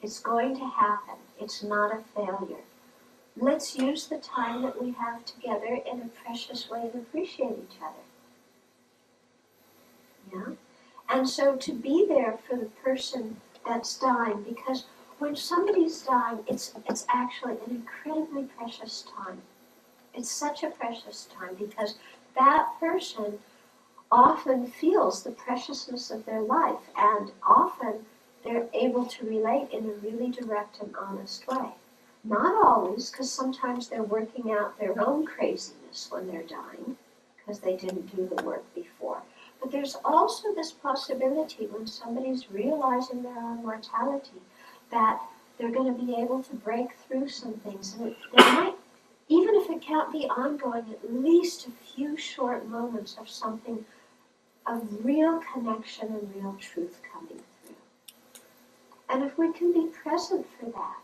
It's going to happen. It's not a failure. Let's use the time that we have together in a precious way and appreciate each other. Yeah? And so to be there for the person that's dying, because when somebody's dying, it's actually an incredibly precious time. It's such a precious time because that person often feels the preciousness of their life, and often they're able to relate in a really direct and honest way. Not always, because sometimes they're working out their own craziness when they're dying, because they didn't do the work before. But there's also this possibility when somebody's realizing their own mortality that they're going to be able to break through some things. And they might, even if it can't be ongoing, at least a few short moments of something of real connection and real truth coming through. And if we can be present for that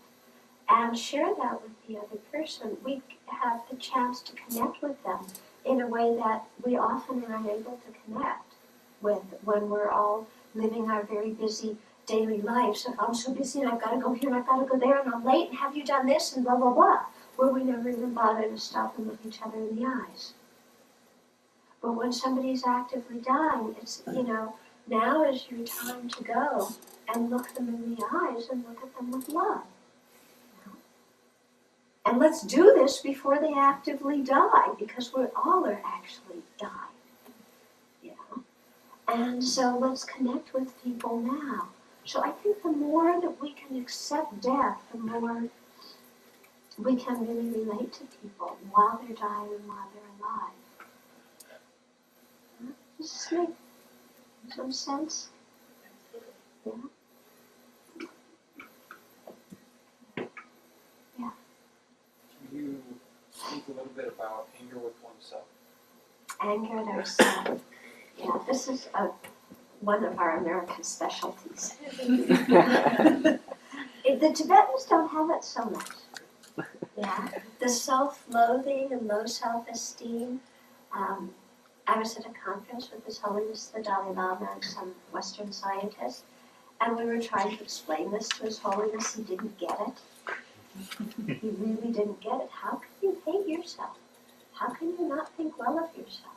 and share that with the other person, we have the chance to connect with them in a way that we often are unable to connect with when we're all living our very busy daily lives. If I'm so busy and I've got to go here and I've got to go there and I'm late and have you done this and blah, blah, blah, where we never even bother to stop and look each other in the eyes. But when somebody's actively dying, it's, now is your time to go and look them in the eyes and look at them with love. And let's do this before they actively die, because we all are actually dying. And so let's connect with people now. So I think the more that we can accept death, the more we can really relate to people while they're dying and while they're alive. Does this make some sense? Yeah? Yeah. Can you speak a little bit about anger with oneself? Anger at ourselves. Yeah, this is one of our American specialties. The Tibetans don't have it so much. Yeah, the self-loathing and low self-esteem. I was at a conference with His Holiness the Dalai Lama and some Western scientists, and we were trying to explain this to His Holiness. He didn't get it. He really didn't get it. How can you hate yourself? How can you not think well of yourself?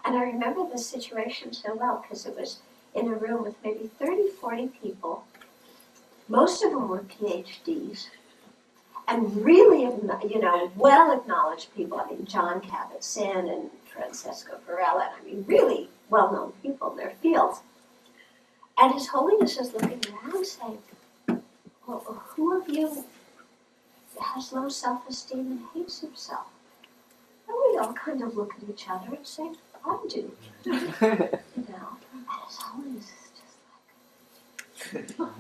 And I remember this situation so well because it was in a room with maybe 30, 40 people. Most of them were PhDs and really, well-acknowledged people. I mean, John Kabat-Zinn and Francesco Varela, really well-known people in their fields. And His Holiness is looking around saying, well, who of you has low self-esteem and hates himself? And we all kind of look at each other and say, I do. And His Holiness is just like,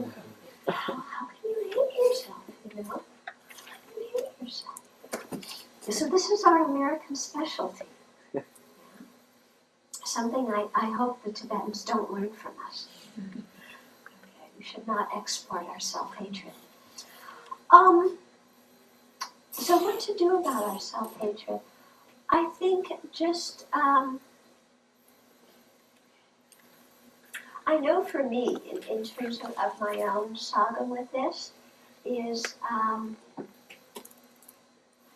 how can you hate yourself, How can you hate yourself? So this is our American specialty. Something I hope the Tibetans don't learn from us. Okay, we should not export our self-hatred. So what to do about our self-hatred? I think just, I know for me, in terms of my own saga with this, is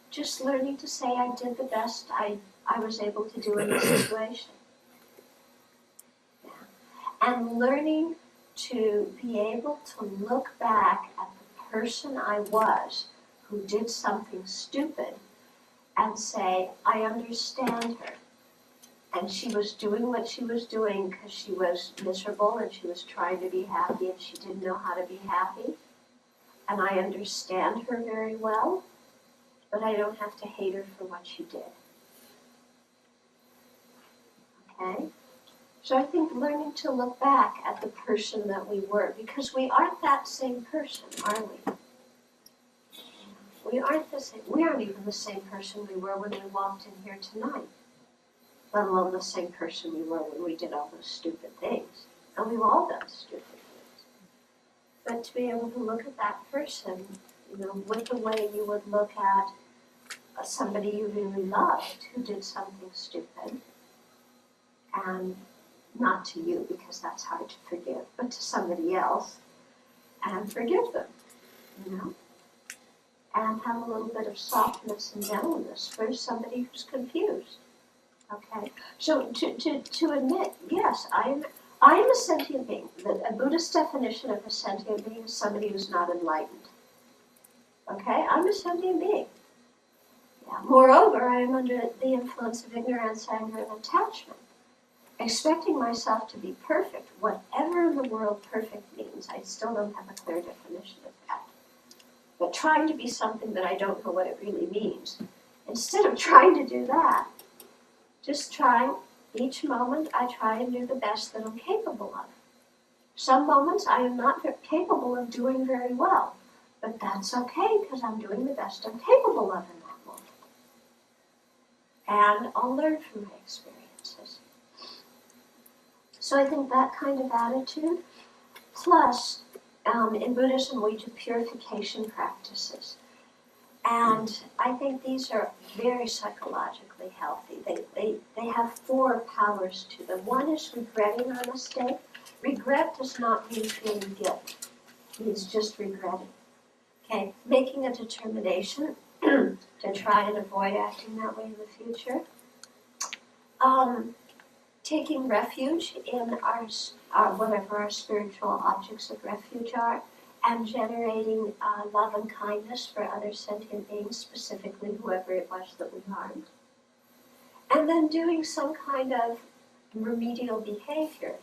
just learning to say I did the best I was able to do in this situation. Yeah. And learning to be able to look back at the person I was who did something stupid and say, I understand her. And she was doing what she was doing because she was miserable and she was trying to be happy and she didn't know how to be happy. And I understand her very well, but I don't have to hate her for what she did. okay? So I think learning to look back at the person that we were, because we aren't that same person, are we? We aren't the same. We aren't even the same person we were when we walked in here tonight, let alone the same person we were when we did all those stupid things. And we've all done stupid things. But to be able to look at that person, with the way you would look at somebody you really loved who did something stupid, and not to you because that's hard to forgive, but to somebody else, and forgive them, and have a little bit of softness and gentleness for somebody who's confused. Okay, so to admit, yes, I am a sentient being. A Buddhist definition of a sentient being is somebody who's not enlightened. Okay, I'm a sentient being. Yeah. Moreover, I am under the influence of ignorance, anger, and attachment. Expecting myself to be perfect, whatever in the world perfect means, I still don't have a clear definition of that. But trying to be something that I don't know what it really means, instead of trying to do that, just trying, each moment I try and do the best that I'm capable of. Some moments I am not capable of doing very well, but that's okay because I'm doing the best I'm capable of in that moment. And I'll learn from my experiences. So I think that kind of attitude, plus in Buddhism we do purification practices. And I think these are very psychologically healthy. They have 4 powers to them. One is regretting our mistake. Regret does not mean feeling guilt. It means just regretting. Okay, making a determination to try and avoid acting that way in the future. Taking refuge in our whatever our spiritual objects of refuge are, and generating love and kindness for other sentient beings, specifically whoever it was that we harmed. And then doing some kind of remedial behavior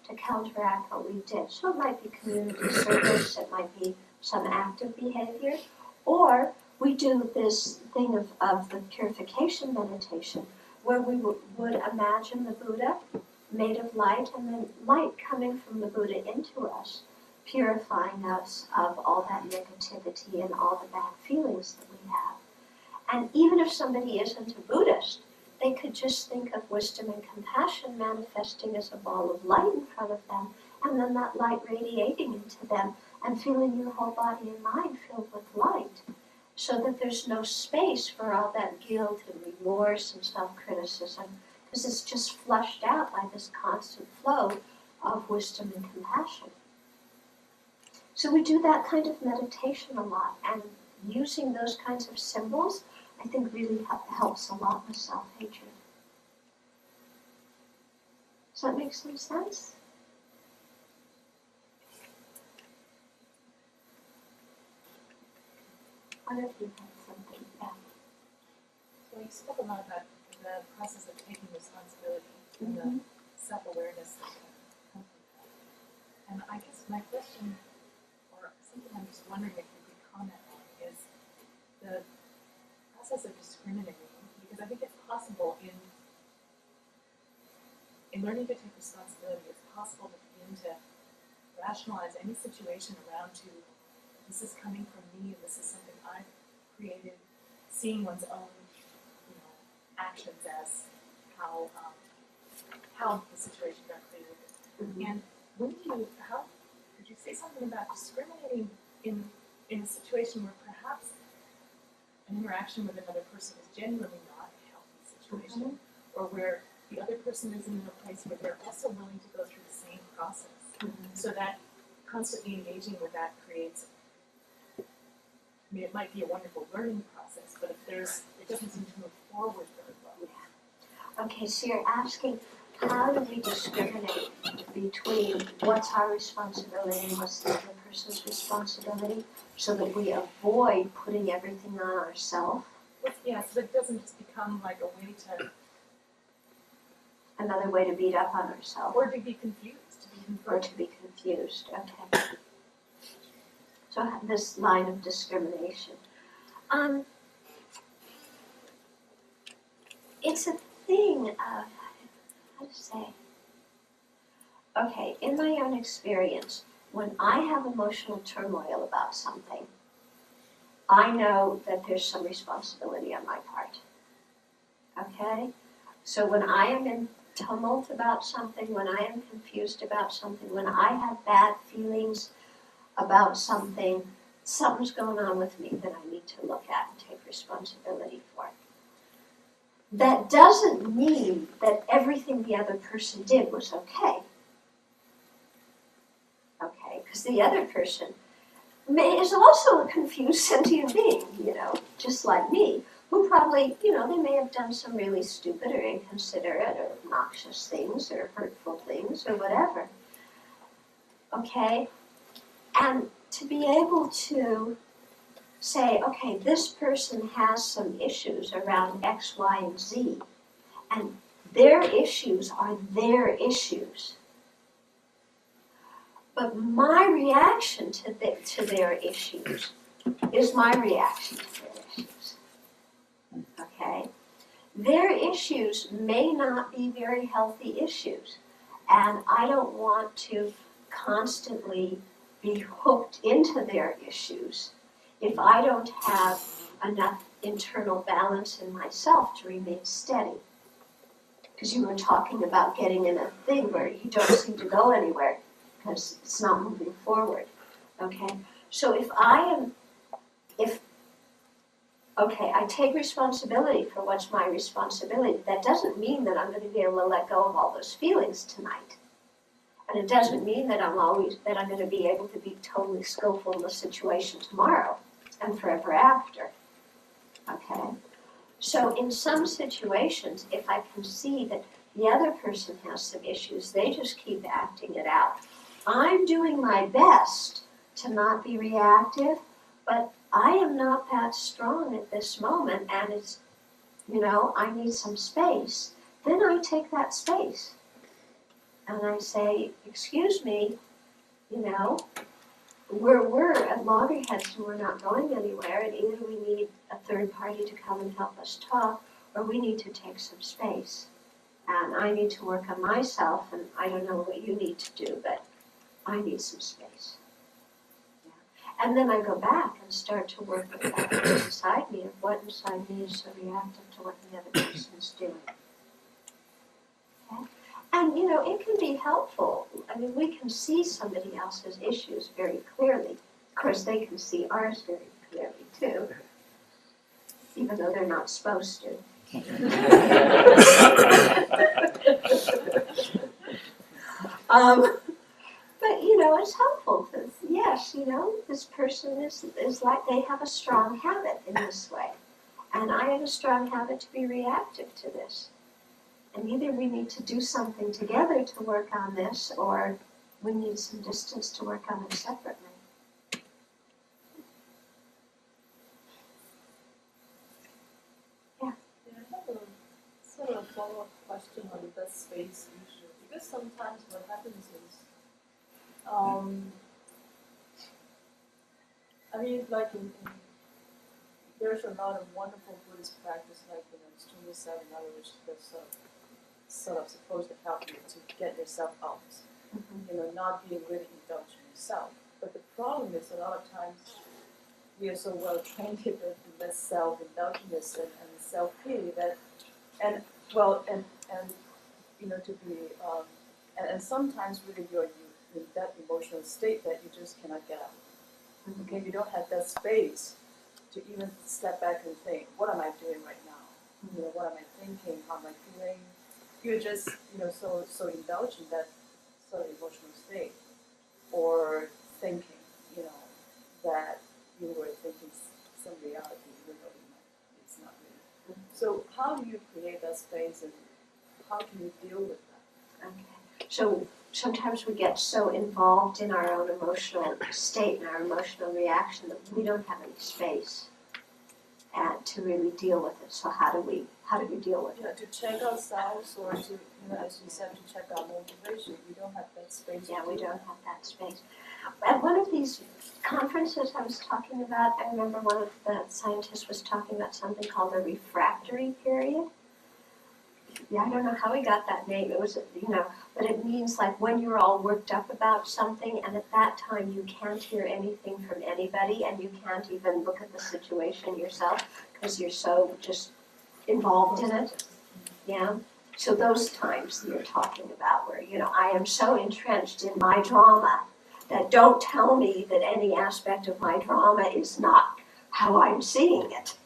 to counteract what we did. So it might be community service, it might be some active behavior, or we do this thing of the purification meditation, where we would imagine the Buddha made of light, and then light coming from the Buddha into us, purifying us of all that negativity and all the bad feelings that we have. And even if somebody isn't a Buddhist, they could just think of wisdom and compassion manifesting as a ball of light in front of them, and then that light radiating into them, and feeling your whole body and mind filled with light, so that there's no space for all that guilt and remorse and self-criticism, because it's just flushed out by this constant flow of wisdom and compassion. So we do that kind of meditation a lot, and using those kinds of symbols, I think really helps a lot with self-hatred. Does that make some sense? What if you had something? Yeah. So you spoke a lot about the process of taking responsibility and the self-awareness that comes from that. And I guess my question, or something I'm just wondering if you could comment on, is the process of discriminating, because I think it's possible in learning to take responsibility, it's possible to begin to rationalize any situation around to, this is coming from me, and this is something I've created, seeing one's own, actions as how the situation got created. And how could you say something about discriminating in a situation where perhaps an interaction with another person is genuinely not a healthy situation, or where the other person is in a place where they're also willing to go through the same process, so that constantly engaging with that creates, it might be a wonderful learning process, but if it doesn't seem to move forward very well. Yeah. Okay, so you're asking, how do we discriminate between what's our responsibility and what's the other person's responsibility, so that we avoid putting everything on ourselves? Yeah, so it doesn't just become like a way to... Another way to beat up on ourselves. Or to be confused. Or to be confused, okay. So this line of discrimination. It's a thing of, how to say, okay, in my own experience, when I have emotional turmoil about something, I know that there's some responsibility on my part. Okay? So when I am in tumult about something, when I am confused about something, when I have bad feelings about something, something's going on with me that I need to look at and take responsibility for. That doesn't mean that everything the other person did was okay. Okay, because the other person is also a confused sentient being, just like me, who probably, they may have done some really stupid or inconsiderate or obnoxious things or hurtful things or whatever. Okay? And to be able to say, okay, this person has some issues around X, Y, and Z, and their issues are their issues. But my reaction to their issues is my reaction to their issues. Okay? Their issues may not be very healthy issues, and I don't want to constantly be hooked into their issues if I don't have enough internal balance in myself to remain steady. Because you were talking about getting in a thing where you don't seem to go anywhere because it's not moving forward. Okay? So I take responsibility for what's my responsibility. That doesn't mean that I'm going to be able to let go of all those feelings tonight. And it doesn't mean that I'm going to be able to be totally skillful in the situation tomorrow and forever after. Okay? So in some situations, if I can see that the other person has some issues, they just keep acting it out. I'm doing my best to not be reactive, but I am not that strong at this moment, and it's, I need some space. Then I take that space. And I say, excuse me, we're at loggerheads and we're not going anywhere, and either we need a third party to come and help us talk, or we need to take some space. And I need to work on myself, and I don't know what you need to do, but I need some space. Yeah. And then I go back and start to work with that inside me, of what inside me is so reactive to what the other person is doing. Okay? And, it can be helpful. I mean, we can see somebody else's issues very clearly. Of course, they can see ours very clearly, too, even though they're not supposed to. But, it's helpful because, yes, this person is like they have a strong habit in this way. And I have a strong habit to be reactive to this. And either we need to do something together to work on this, or we need some distance to work on it separately. Yeah, I have a sort of follow-up question on the space issue. Because sometimes what happens is, there's a lot of wonderful Buddhist practice, like Stuma 7, in other words, that's sort of supposed to help you to get yourself out. Mm-hmm. Not being really indulged in yourself. But the problem is a lot of times we are so well trained in this self-indulgence and self-pity that, to be, and sometimes really you're in that emotional state that you just cannot get out. Mm-hmm. Okay, you don't have that space to even step back and think, what am I doing right now? What am I thinking? How am I feeling? You're just, so indulged in that sort of emotional state, or thinking, that you were thinking some reality, even though it's not really. So how do you create that space, and how can you deal with that? Okay. So sometimes we get so involved in our own emotional state and our emotional reaction that we don't have any space to really deal with it. So how do we deal with it? To check ourselves, or to, as you said, to check our motivation. We don't have that space. Yeah, we don't have that space. At one of these conferences I was talking about, I remember one of the scientists was talking about something called a refractory period. I don't know how he got that name. It was, but it means like when you're all worked up about something, and at that time you can't hear anything from anybody, and you can't even look at the situation yourself because you're so just involved in it. Yeah. So those times you're talking about where, I am so entrenched in my drama that don't tell me that any aspect of my drama is not how I'm seeing it.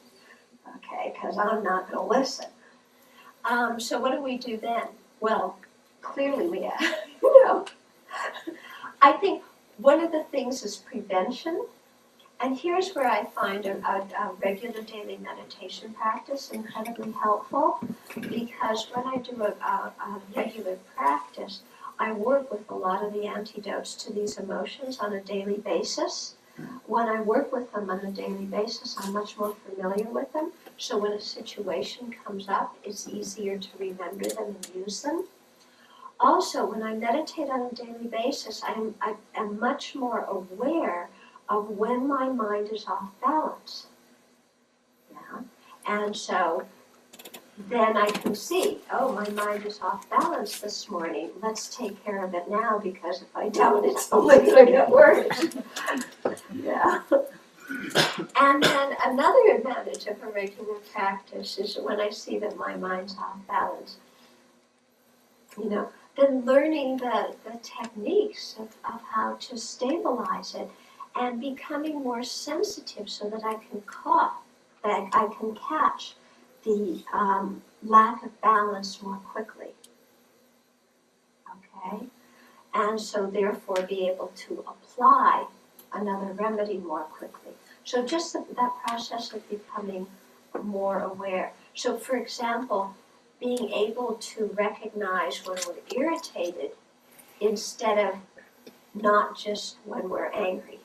Okay, because I'm not going to listen. So what do we do then? Well, clearly we have, I think one of the things is prevention. And here's where I find a regular daily meditation practice incredibly helpful, because when I do a regular practice, I work with a lot of the antidotes to these emotions on a daily basis. When I work with them on a daily basis, I'm much more familiar with them. So when a situation comes up, it's easier to remember them and use them. Also, when I meditate on a daily basis, I am much more aware of when my mind is off balance. Yeah? And so then I can see, oh, my mind is off balance this morning. Let's take care of it now, because if I don't, it's only going to get worse. Yeah. And then another advantage of a regular practice is when I see that my mind's off balance, then learning the techniques of how to stabilize it and becoming more sensitive so that I can catch the lack of balance more quickly. Okay? And so therefore be able to apply another remedy more quickly. So just that process of becoming more aware. So for example, being able to recognize when we're irritated instead of not just when we're angry.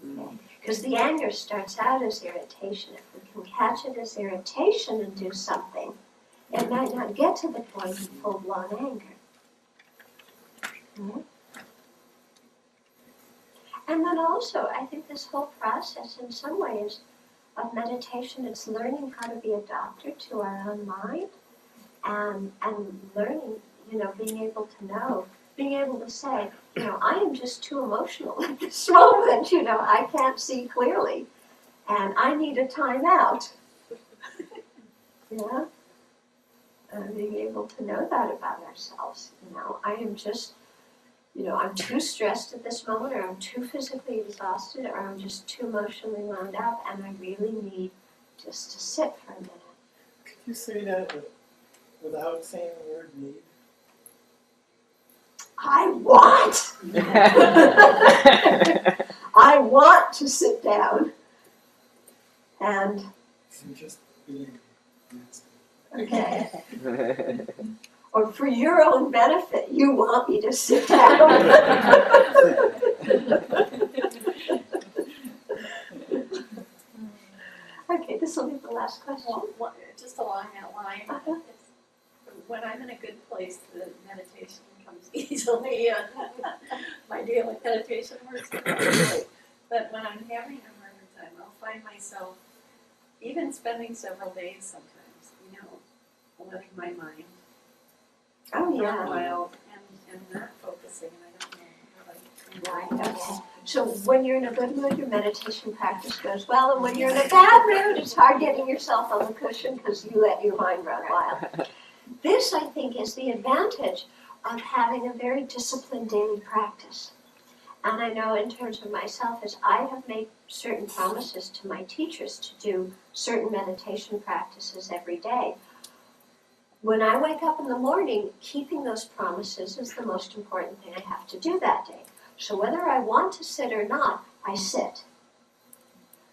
Okay? Because the anger starts out as irritation. If we can catch it as irritation and do something, it might not get to the point of full-blown anger. Mm-hmm. And then also, I think this whole process, in some ways, of meditation, it's learning how to be a doctor to our own mind, and learning, being able to know, being able to say, I am just too emotional at this moment, I can't see clearly, and I need a timeout. And being able to know that about ourselves, I am just, I'm too stressed at this moment, or I'm too physically exhausted, or I'm just too emotionally wound up, and I really need just to sit for a minute. Could you say that without saying the word need? I want to sit down and just being. okay. Or for your own benefit, you want me to sit down. Okay, this will be the last question. Well, just along that line, when I'm in a good place, the meditation comes easily, and my daily meditation works perfectly. But when I'm having a harder time, I'll find myself even spending several days sometimes, letting my mind run wild and not focusing, and I don't know how I Okay. So when you're in a good mood, your meditation practice goes well, and when you're in a bad mood, it's hard getting yourself on the cushion because you let your mind run wild. This, I think, is the advantage of having a very disciplined daily practice. And I know in terms of myself, as I have made certain promises to my teachers to do certain meditation practices every day. When I wake up in the morning, keeping those promises is the most important thing I have to do that day. So whether I want to sit or not, I sit.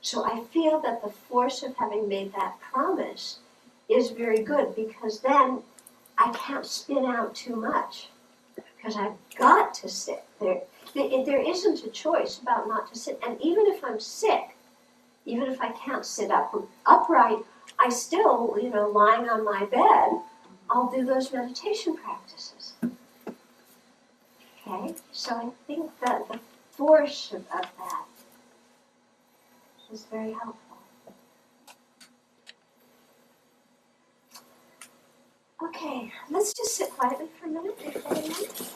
So I feel that the force of having made that promise is very good, because then I can't spin out too much, because I've got to sit there. There isn't a choice about not to sit. And even if I'm sick, even if I can't sit upright, I still, lying on my bed, I'll do those meditation practices. Okay? So I think that the force of that is very helpful. Okay, let's just sit quietly for a minute before we move.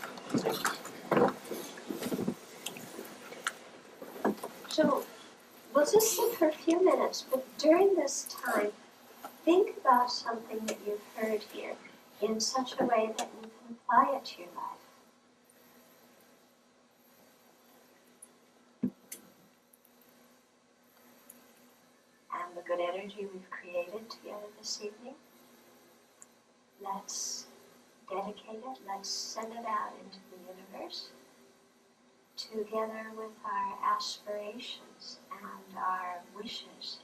So we'll just sit for a few minutes, but during this time, think about something that you've heard here in such a way that you can apply it to your life. And the good energy we've created together this evening, let's dedicate it, let's send it out into the universe, together with our aspirations and our wishes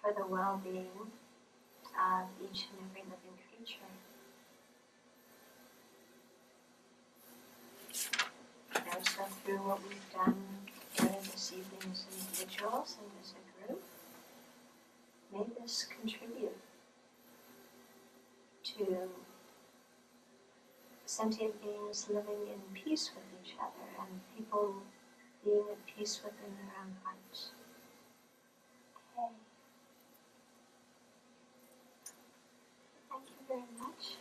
for the well-being of each and every living creature. Let's go through what we've done together this evening as individuals and as a group. May this contribute to sentient beings living in peace with each other and people being at peace within their own hearts. Okay. Thank you very much.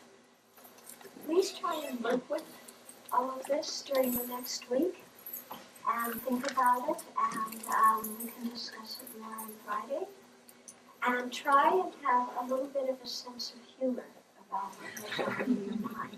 Please try and work with all of this during the next week and think about it, and we can discuss it more on Friday. And try and have a little bit of a sense of humor about what goes on in your mind.